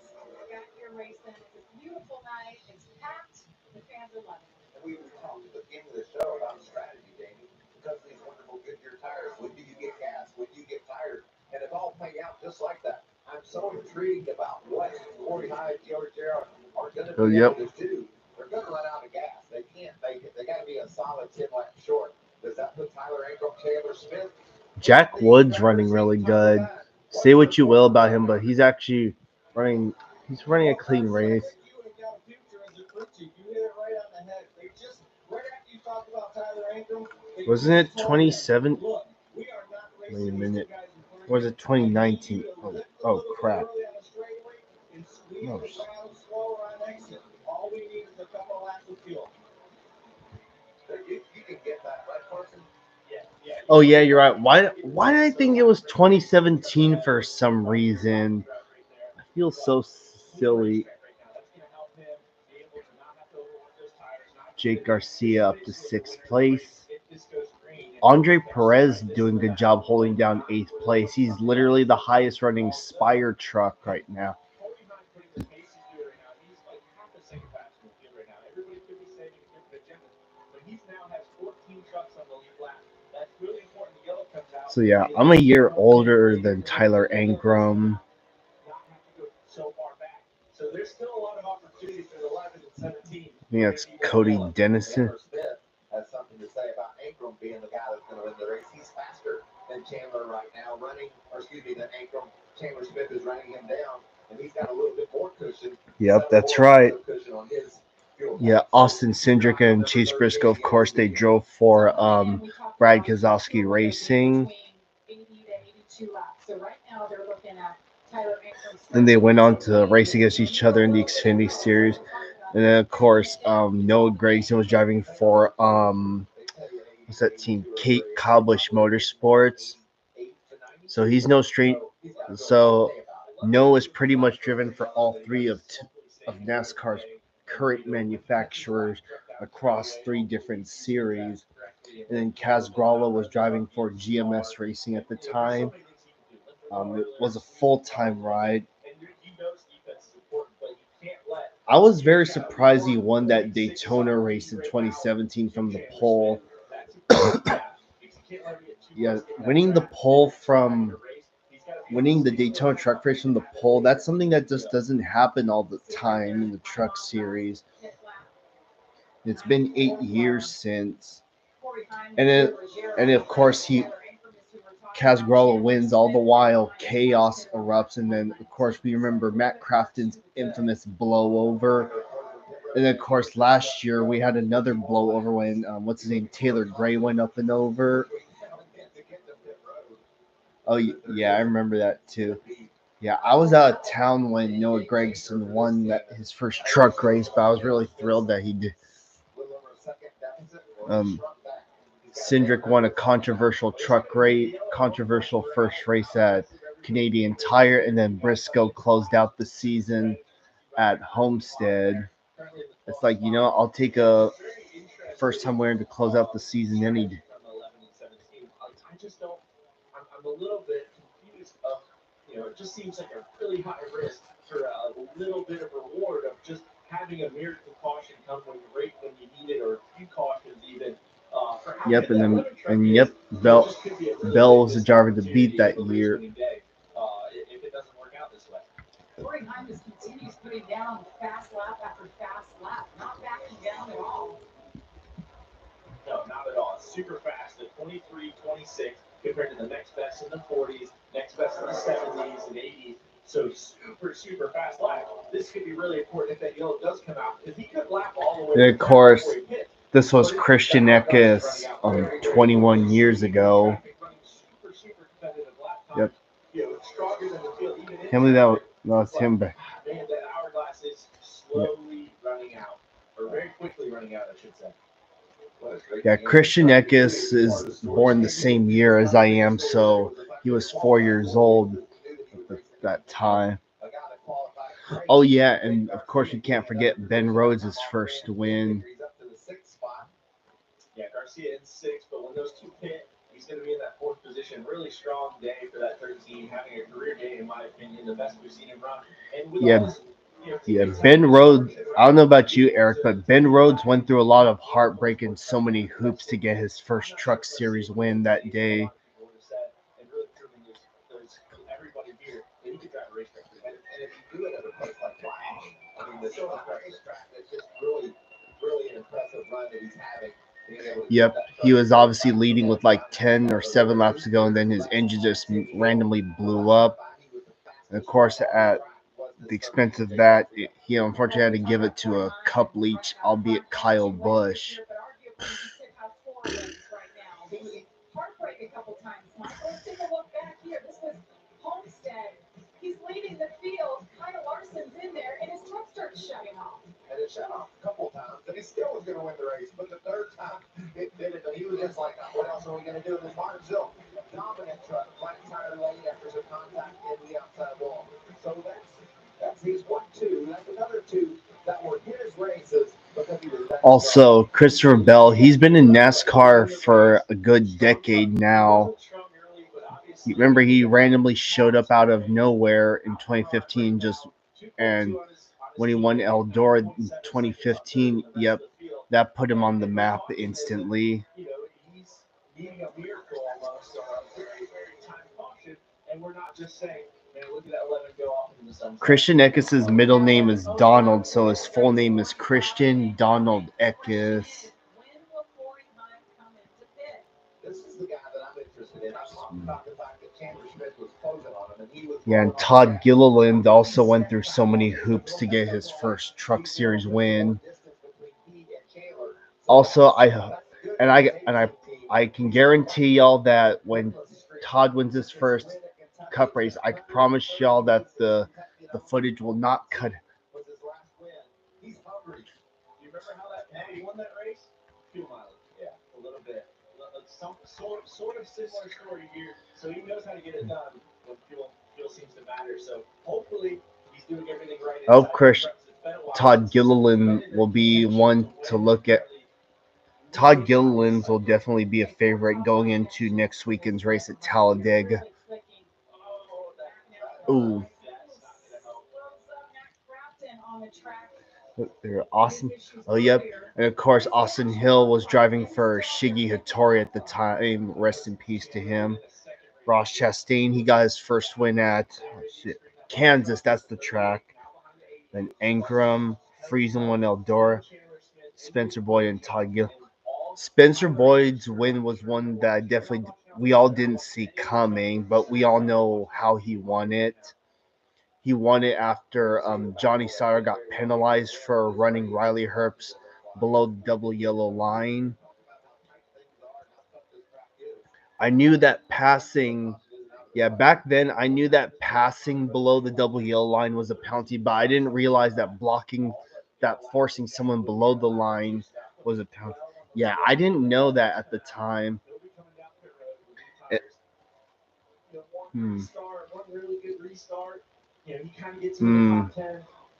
Got here racing. It's a beautiful night. It's packed. The fans are loving it. We were talking at the beginning of the show about strategy, Jamie, because of these wonderful Goodyear tires. When do you get gas? When do you get tired? And it's all playing out just like that. I'm so intrigued about what Corey Hyde, George Gerald are going to be able to do. They're going to run out of gas. They can't make it. They got to be a solid 10 laps short. Does that put Tyler Ankrum, Taylor Smith? Jack Wood's running really good. Say what you will about him, but he's actually running. He's running a clean race. Wasn't it 27? Wait a minute. Or was it 2019? Oh crap. No. Oh yeah, you're right. Why did I think it was 2017 for some reason? I feel so silly. Jake Garcia up to 6th place. Andre Perez doing a good job holding down 8th place. He's literally the highest running Spire truck right now. So yeah, I'm a year older than Tyler Ankrum. So there's still a lot of opportunity for the 11 and 17. I think that's Cody Dennison. Has something to say about Ankrum being the guy that's going to win the race. He's faster than Chandler right now, than Ankrum. Chandler Smith is running him down, and he's got a little bit more cushion. Yep, that's right. Yeah, Austin Cindric and Chase Briscoe, of course, they drove for Brad Keselowski Racing. So right now they're looking at Then they went on to race against each other in the Xfinity Series. And then, of course, Noah Gragson was driving for, what's that team? Kyle Busch Motorsports. So he's no straight. So Noah's pretty much driven for all three of NASCAR's current manufacturers across three different series. And then Kaz Grala was driving for GMS Racing at the time. It was a full-time ride. I was very surprised he won that Daytona race in 2017 from the pole. Yeah, winning the Daytona Truck Race from the pole, that's something that just doesn't happen all the time in the Truck Series. It's been 8 years since, and of course Casgralla wins. All the while chaos erupts, and then of course we remember Matt Crafton's infamous blowover. And then, of course, last year we had another blowover when what's his name, Taylor Gray went up and over. Oh yeah, I remember that too. Yeah, I was out of town when Noah Gragson won his first truck race, but I was really thrilled that he did. Cindric won a controversial first race at Canadian Tire, and then Briscoe closed out the season at Homestead. It's like, I'll take a first time winner to close out the season any day. I just don't. I'm a little bit confused. It just seems like a really high risk for a little bit of reward of just having a miracle caution come when you need it, or a few cautions even. Yep, Bell was the driver to beat that year. If it doesn't work out this way. Rockingham just continues putting down fast lap after fast lap, not backing down at all. No, not at all. It's super fast at 23, 26 compared to the next best in the 40s, next best in the 70s and 80s. So super, super fast lap. This could be really important if that yellow does come out, because he could lap all the way. And of course, this was Christian Eckes 21 years ago. Yep. Can't believe that was him back. Man, that hourglass is slowly running out, or very quickly running out, I should say. Yeah, Christian Eckes is born the same year as I am, so he was 4 years old at that time. Oh yeah, and of course we can't forget Ben Rhodes' first win. Yeah, Garcia in 6, but when those two hit, he's going to be in that 4th position. Really strong day for that 13, having a career day, in my opinion, the best we've seen him run. And with Yeah, Ben Rhodes, I don't know about you, Eric, but Ben Rhodes went through a lot of heartbreak and so many hoops to get his first Truck Series win that day. Everybody here, he could drive a racetrack. And if you do it at a place like wow, I mean, the show racetrack, it's just really, really an impressive run that he's having. Yep, he was obviously leading with like 10 or 7 laps to go, and then his engine just randomly blew up. And of course, at the expense of that, he unfortunately had to give it to a cup leech, albeit Kyle Busch. Heartbreak a couple times, Mike. Let's take a look back here. This was Homestead. He's leading the field. Kyle Larson's in there, and his truck starts shutting off. And it shut off a couple times, and he still was going to win the race. But the third time it did it, and he was just like, what else are we going to do? And then Martinsville, dominant truck, flat tire late after some contact in the outside wall. So that's his 1-2. That's another 2 that were his races. Also, Christopher Bell, he's been in NASCAR for a good decade now. Remember, he randomly showed up out of nowhere in 2015, and when he won Eldora in 2015, yep, that put him on the map instantly. He's needing a miracle almost, very, very time caution, and we're not just saying, man, look at that 11 go off into the sunset. Christian Eckes' middle name is Donald, so his full name is Christian Donald Eckes. This is the guy that I'm interested in. I'm talking about the fact that Chandler Smith was closing on him, and he was. Yeah, and Todd Gilliland also went through so many hoops to get his first Truck Series win. Also, I can guarantee y'all that when Todd wins his first, Cup race. I can promise y'all that the footage will not cut. Was his last win. He's hungry. Do you remember how he won that race? Fuel mileage. Yeah, a little bit. Some sort of similar story here. So he knows how to get it done when fuel seems to matter. So hopefully he's doing everything right. Oh, Chris, Todd Gilliland will be one to look at. Todd Gilliland's will definitely be a favorite going into next weekend's race at Talladega. Ooh. They're awesome. Oh, yep. And of course, Austin Hill was driving for Shiggy Hattori at the time. Rest in peace to him. Ross Chastain, he got his first win at Kansas. That's the track. Then Ankrum, Friesen won Eldora. Spencer Boyd and Todd Gill. Spencer Boyd's win was one that we all didn't see coming, but we all know how he won it. He won it after Johnny Sauter got penalized for running Riley Herbst below the double yellow line. I knew that passing, back then I knew that passing below the double yellow line was a penalty, but I didn't realize that forcing someone below the line was a penalty. Yeah, I didn't know that at the time.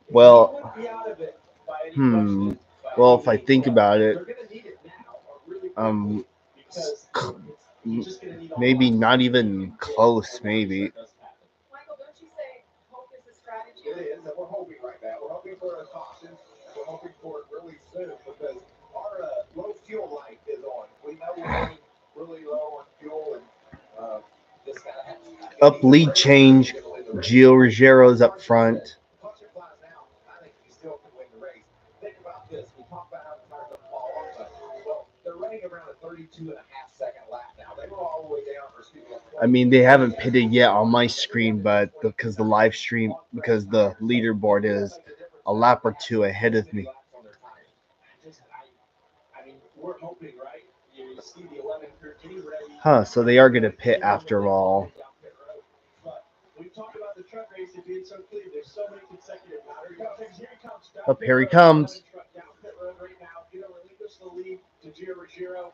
Well, well, if I think about it, maybe not even close. Maybe. Michael, don't you say hope is a strategy? It is, and we're hoping right now. We're hoping for a caution. We're hoping for it really soon because our low fuel light is on. We know we're running really low on fuel, and just gotta have Up lead change. Gio Rogero's up front. I think he still can win the race. Think about this. We talk about how the tires don't fall off, but well, they're running around a 32.5-second lap now. They were all the way down for I mean, they haven't pitted yet on my screen, but because the live stream, because the leaderboard is a lap or two ahead of me. Huh, so they are going to pit after all. Up here he comes. And Gio Ruggiero,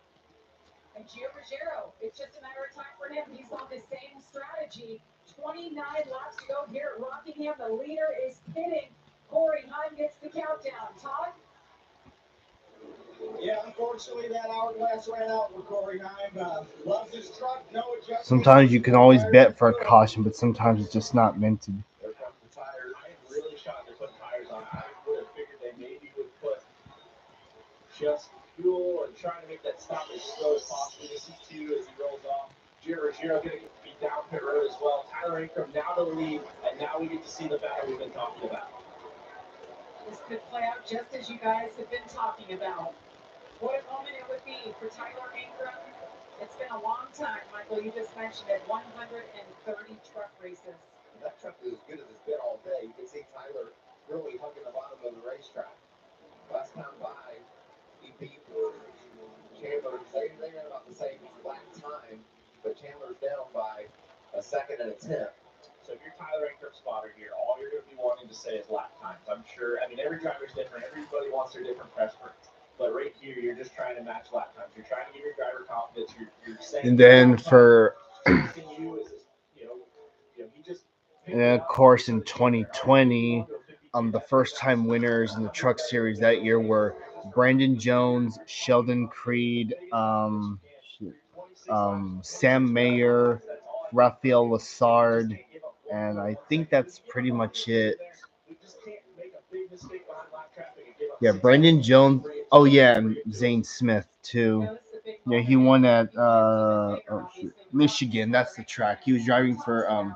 it's just a matter of time for him. He's on the same strategy. 29 laps to go here at Rockingham. The leader is pitting. Corey Heim gets the countdown. Todd? Yeah, unfortunately, that hourglass ran out with Corey Heim. Loves his truck, no adjustment. Sometimes you can always bet for a caution, but sometimes it's just not meant to. There comes the tires. I am really shocked they're putting tires on. I would have figured they maybe would put just fuel and trying to make that stop as slow as possible. This is two as he rolls off. Gio Ruggiero going to be down pit road as well. Tyler Ankrum now to the lead, and now we get to see the battle we've been talking about. This could play out just as you guys have been talking about. What a moment it would be for Tyler Ankrum. It's been a long time, Michael. You just mentioned it. 130 truck races. That truck is as good as it's been all day. You can see Tyler really hugging the bottom of the racetrack. Last time by, he beat Chandler. They ran about the same lap time, but Chandler's down by a second and a tenth. So if you're Tyler Ankrum spotter here, all you're going to be wanting to say is lap times. I'm sure. I mean, every driver's different. Everybody wants their different preference. But right here, you're just trying to match lap times. You're trying to give your driver confidence. You're saying. And then for. And then, of course, in 2020, the first-time winners in the Truck Series that year were Brandon Jones, Sheldon Creed, Sam Mayer, Rafael Lassard, and I think that's pretty much it. Yeah, Brandon Jones. Oh yeah, and Zane Smith too. Yeah, he won at Michigan. That's the track. He was driving for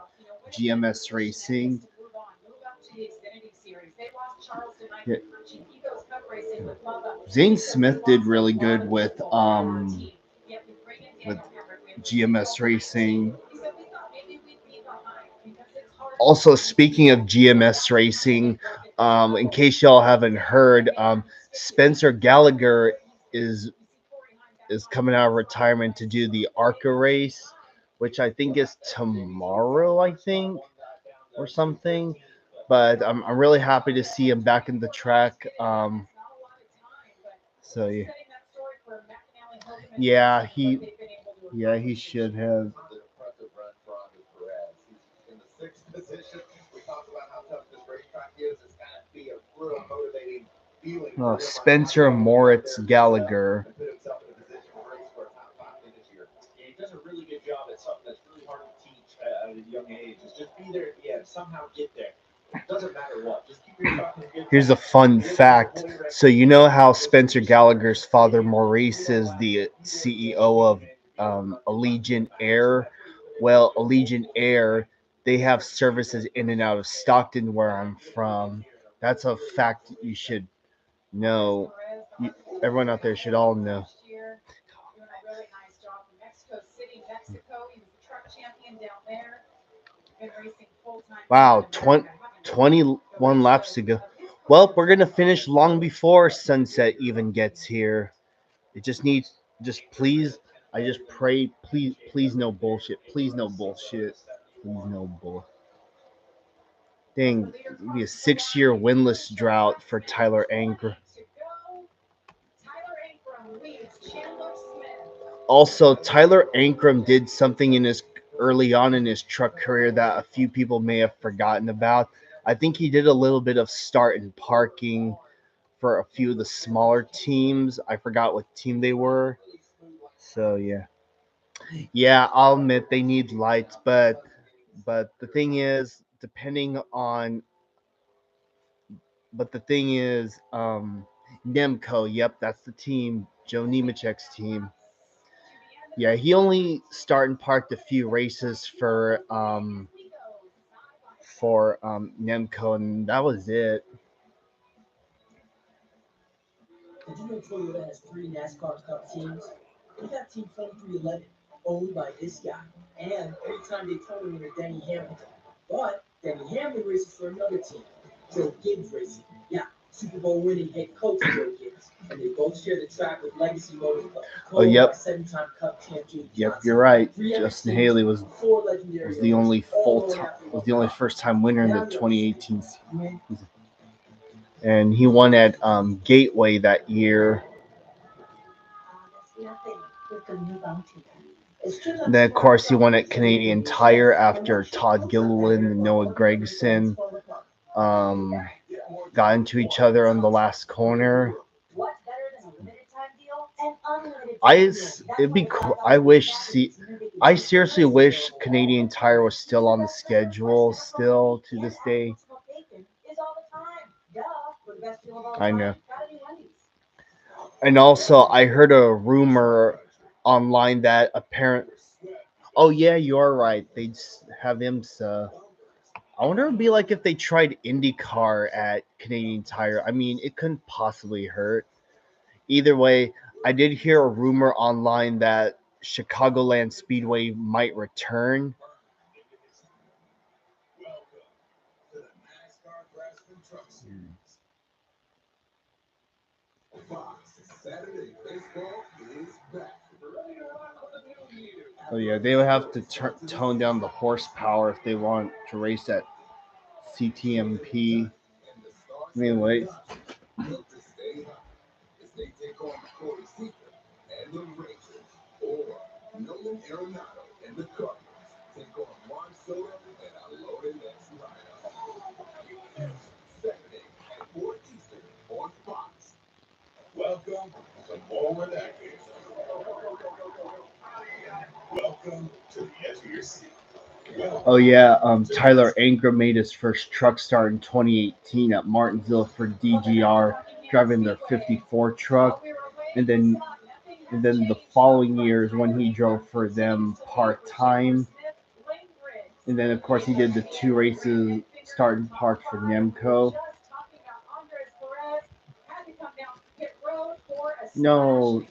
GMS Racing. Yeah. Zane Smith did really good with GMS Racing. Also, speaking of GMS Racing, in case y'all haven't heard, Spencer Gallagher is coming out of retirement to do the ARCA race, which I think is tomorrow, I think, or something. But I'm really happy to see him back in the track. So yeah, yeah, he should have. The impressive run from is Perez. He's in the sixth position. We talked about how tough this racetrack is. It's got to be a real motivating feeling. Oh, Spencer Moritz Gallagher. To put himself in a position to race for a top five finish here. Yeah, he does a really good job at something that's really hard to teach at a young age. Is just be there at the end, somehow get there. It doesn't matter what. Just keep your truck in a good Here's a fun fact. So you know how Spencer Gallagher's father Maurice is the CEO of Allegiant Air? Well, Allegiant Air, they have services in and out of Stockton, where I'm from. That's a fact you should know. Everyone out there should all know. Doing a really nice job from Mexico City, Mexico. He was the truck champion down there. Been racing full time. Wow, 21 laps to go. Well, we're gonna finish long before sunset even gets here. It just needs, just please, I just pray, please no bullshit. Please no bullshit. Please no bull. Dang, it'd be a 6-year winless drought for Tyler Ankrum. Also, Tyler Ankrum did something in his early on in his truck career that a few people may have forgotten about. I think he did a little bit of start and parking for a few of the smaller teams. I forgot what team they were. So yeah, I'll admit they need lights, but the thing is, Nemco. Yep, that's the team. Joe Nemechek's team. Yeah, he only started and parked a few races for Nemco, and that was it. Did you know Toyota has 3 NASCAR Cup teams? We got Team 2311, owned by this guy, and 3-time Daytona winner Denny Hamilton. But Denny Hamlin races for another team, Joe Gibbs Racing. Yeah, Super Bowl winning head coach Joe Gibbs. And they both share the track with Legacy Motors, Oh, yep. 7-time Cup champion. Yep, you're right. Justin Haley was the only first time winner in the 2018 season. And he won at Gateway that year. And then, of course, he won at Canadian Tire after Todd Gilliland and Noah Gregson got into each other on the last corner. It'd be cool. I seriously wish Canadian Tire was still on the schedule still to this day. I know. And also, I heard a rumor online that oh yeah, you are right. They'd have IMSA. I wonder what it'd be like if they tried IndyCar at Canadian Tire. I mean, it couldn't possibly hurt. Either way, I did hear a rumor online that Chicagoland Speedway might return. Oh yeah, they would have to tone down the horsepower if they want to race at CTMP. Anyway. Welcome to more where that is. Welcome to the edge of your seat. Oh yeah, Tyler Ankrum made his first truck start in 2018 at Martinsville for DGR, driving their 54 truck, and then the following years when he drove for them part time, and then of course he did the 2 races start and park for Nemco. No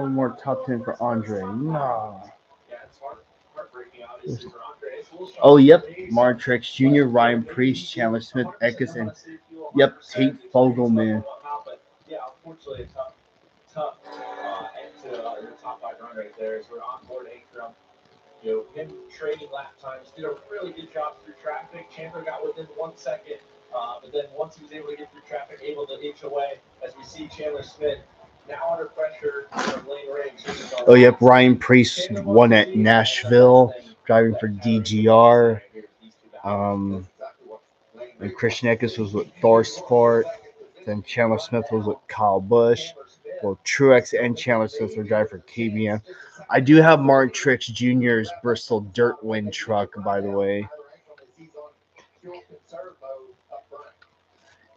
more top 10 for Andre. No. Oh, yep. Martrix Jr., Ryan Priest, Chandler Smith, Eckes, and yep, Tate Fogelman. Yeah, unfortunately, a tough end to your top 5 run right there. As we're on board Ankrum. him trading lap times, did a really good job through traffic. Chandler got within 1 second, but then once he was able to get through traffic, able to inch away, as we see Chandler Smith now under pressure from Lane Riggs. Oh, yep, Ryan Priest won at Nashville, driving for DGR. And Christian Eckes was with Thor Sport. Then Chandler Smith was with Kyle Busch. Well, Truex and Chandler Smith were driving for KBM. I do have Martin Truex Jr.'s Bristol Dirt Wind truck, by the way.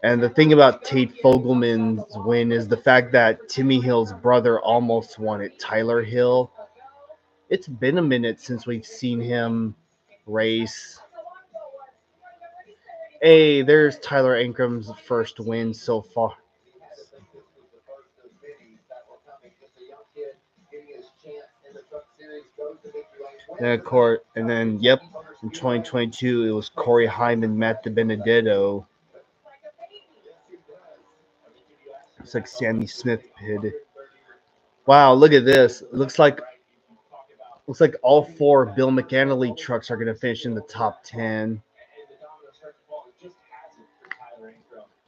And the thing about Tate Fogelman's win is the fact that Timmy Hill's brother almost won it, Tyler Hill. It's been a minute since we've seen him race. Hey, there's Tyler Ankram's first win so far. And of course, and then yep, in 2022 it was Corey Hyman, Matt DiBenedetto. It's like Sammy Smith pitted. Wow, look at this. It looks like all four Bill McAnally trucks are going to finish in the top 10.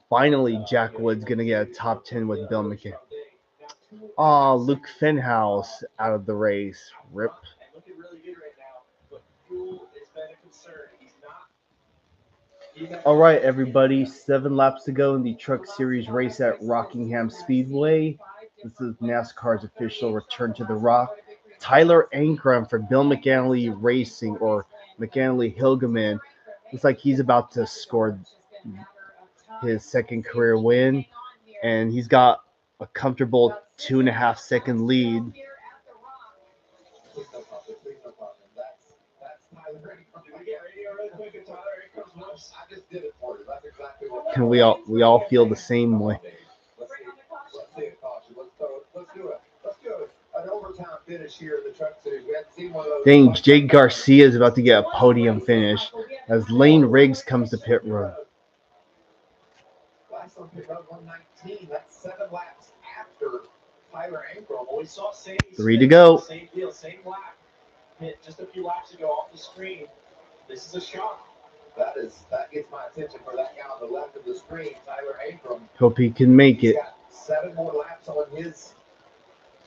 Finally, Jack Wood's going to get a top 10 with Bill McAnally. Aw, Luke Fenhouse out of the race. Rip. All right, everybody. 7 laps to go in the Truck Series race at Rockingham Speedway. This is NASCAR's official return to the Rock. Tyler Ankrum for Bill McAnally Racing, or McAnally Hilgeman. Looks like he's about to score his second career win, and he's got a comfortable 2.5 second lead. Can we all feel the same way? Dang, Jake Garcia is about to get a podium finish as Lane Riggs comes to pit road. Last one picked up 119. That's 7 laps after Tyler Ankrum. Well, we saw Sammy 3 to go. Same deal, same lap. Hit just a few laps ago off the screen. This is a shock. That gets my attention for that guy on the left of the screen, Tyler Ankrum. Hope he can make it. He's got 7 more laps on his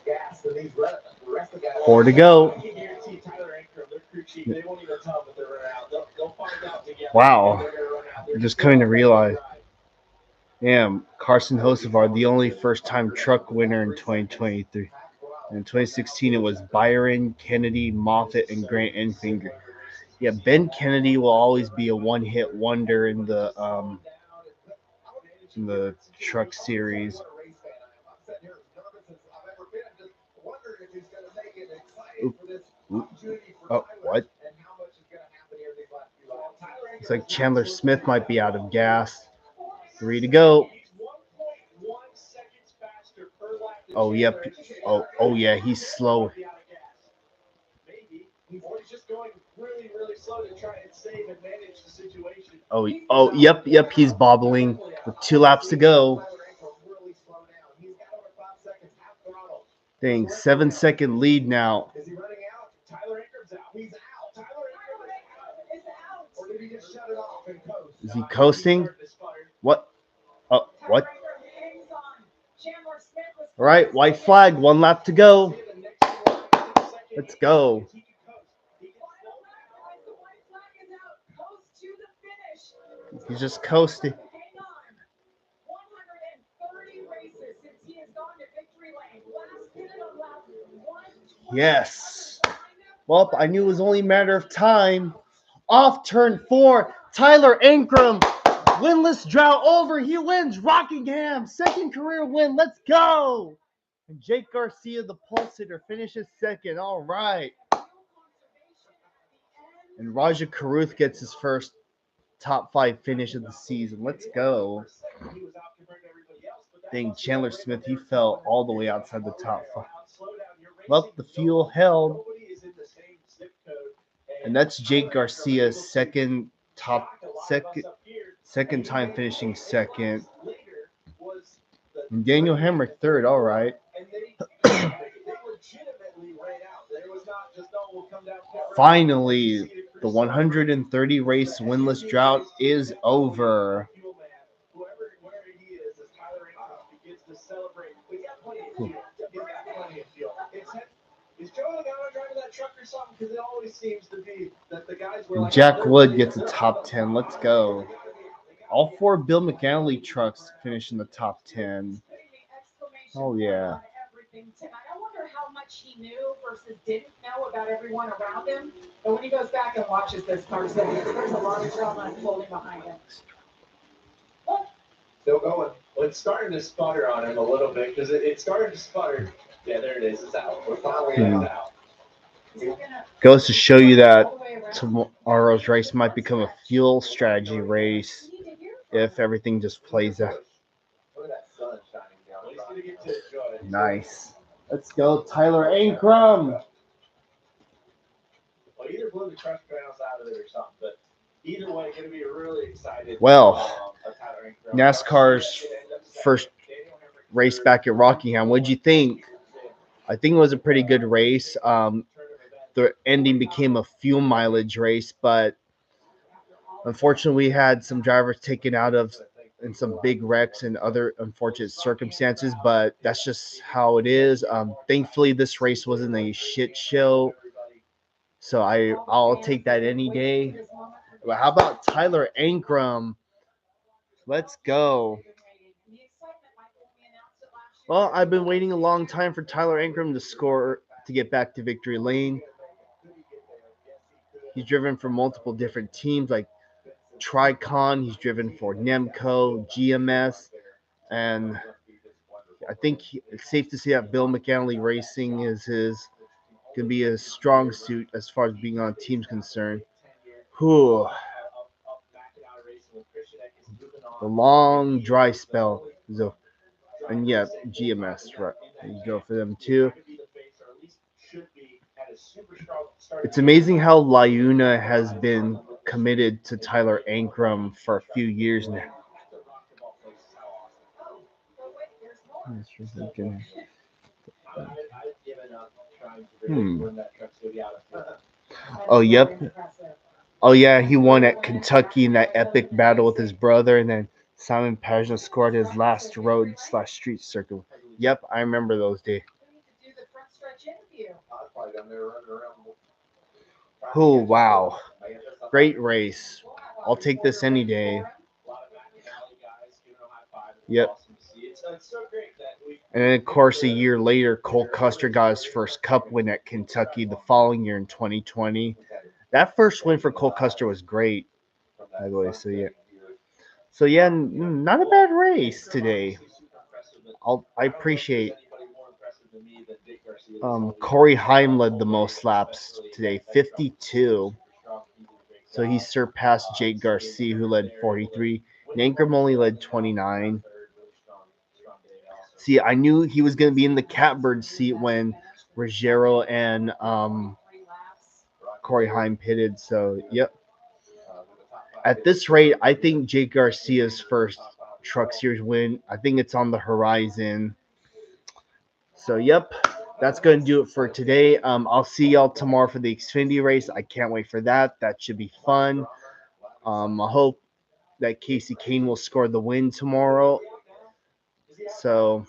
gas than these rest of the guys. 4 to go. I can guarantee Tyler Ankrum, their crew chief, they won't even tell them that they're running out. They'll find out together. Wow. I'm just coming to realize. Damn, Carson Hocevar, the only first-time truck winner in 2023. In 2016, it was Byron, Kennedy, Moffitt, and Grant Enfinger. Yeah, Ben Kennedy will always be a one-hit wonder in the truck series. Oh, what? It's like Chandler Smith might be out of gas. 3 to go. Oh, yep. Oh, yeah, he's slow. Oh, yep, he's bobbling with 2 laps to go. Dang, 7-second lead now. Is he running out? Tyler Ankram's out. He's out. Tyler Ankram is out. Or did he just shut it off and coast? Is he coasting? What? Oh, what? All right, white flag, 1 lap to go. Let's go. He's just coasting. Yes. Well, I knew it was only a matter of time. Off turn 4, Tyler Ankrum. Winless drought over. He wins Rockingham. Second career win. Let's go. And Jake Garcia, the pole sitter, finishes second. All right. And Raja Karuth gets his first top 5 finish of the season. Let's go. Dang, Chandler Smith, he fell all the way outside the top 5. Well, the fuel held. And that's Jake Garcia's second time finishing second. And Daniel Hemrick third. All right. Finally, the 130 race winless drought is over. Jack Wood gets a top 10. Let's go. All four Bill McAnally trucks finish in the top 10. Oh, yeah. I wonder how much he knew versus didn't know about everyone around him. But when he goes back and watches this car, there's a lot of drama unfolding behind him. Still going. Well, it's starting to sputter on him a little bit because it started to sputter. Yeah, there it is. It's out. We're finally out. Goes to show you that tomorrow's race might become a fuel strategy race if everything just plays out. Look at that sun shining down. At least gonna get to enjoy it. Nice. Let's go, Tyler Ankrum. Well, either blew the crush panels out of it or something, but either way, going to be really excited. Well, NASCAR's first race back at Rockingham. What'd you think? I think it was a pretty good race. The ending became a fuel mileage race, but unfortunately, we had some drivers taken out of in some big wrecks and other unfortunate circumstances, but that's just how it is. Thankfully, this race wasn't a shit show, so I'll take that any day. But how about Tyler Ankrum? Let's go. Well, I've been waiting a long time for Tyler Ankrum to score to get back to victory lane. He's driven for multiple different teams like Tricon. He's driven for Nemco, GMS, and I think it's safe to say that Bill McAnally Racing is going to be a strong suit as far as being on a team's concerned. Whew. The long dry spell. And yeah, GMS, right. You go for them too. It's amazing how Laguna has been committed to Tyler Ankrum for a few years now. Oh, yep. Oh, yeah, he won at Kentucky in that epic battle with his brother, and then Simon Pagenaud scored his last road/street circuit. Yep, I remember those days. Oh, wow. Great race. I'll take this any day. Yep. And then, of course, a year later, Cole Custer got his first Cup win at Kentucky the following year in 2020. That first win for Cole Custer was great, by the way. So yeah, not a bad race today. I appreciate. Corey Heim led the most laps today, 52. So he surpassed Jake Garcia, who led 43. Ankrum only led 29. See, I knew he was going to be in the catbird seat when Ruggiero and Corey Heim pitted. So, yep. At this rate, I think Jake Garcia's first Truck Series win, I think it's on the horizon. So, yep, that's going to do it for today. I'll see y'all tomorrow for the Xfinity race. I can't wait for that. That should be fun. I hope that Casey Kane will score the win tomorrow. So,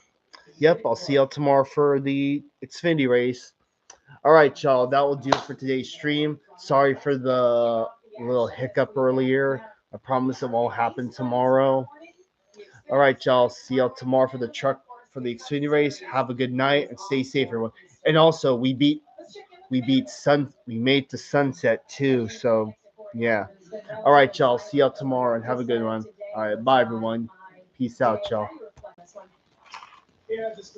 yep, I'll see y'all tomorrow for the Xfinity race. All right, y'all, that will do it for today's stream. Sorry for the little hiccup earlier. I promise it won't happen tomorrow. All right, y'all, see y'all tomorrow for the Xfinity race. Have a good night and stay safe, everyone. And also, we made the sunset too. So, yeah. All right, y'all, see y'all tomorrow and have a good one. All right, bye, everyone. Peace out, y'all. Yeah, just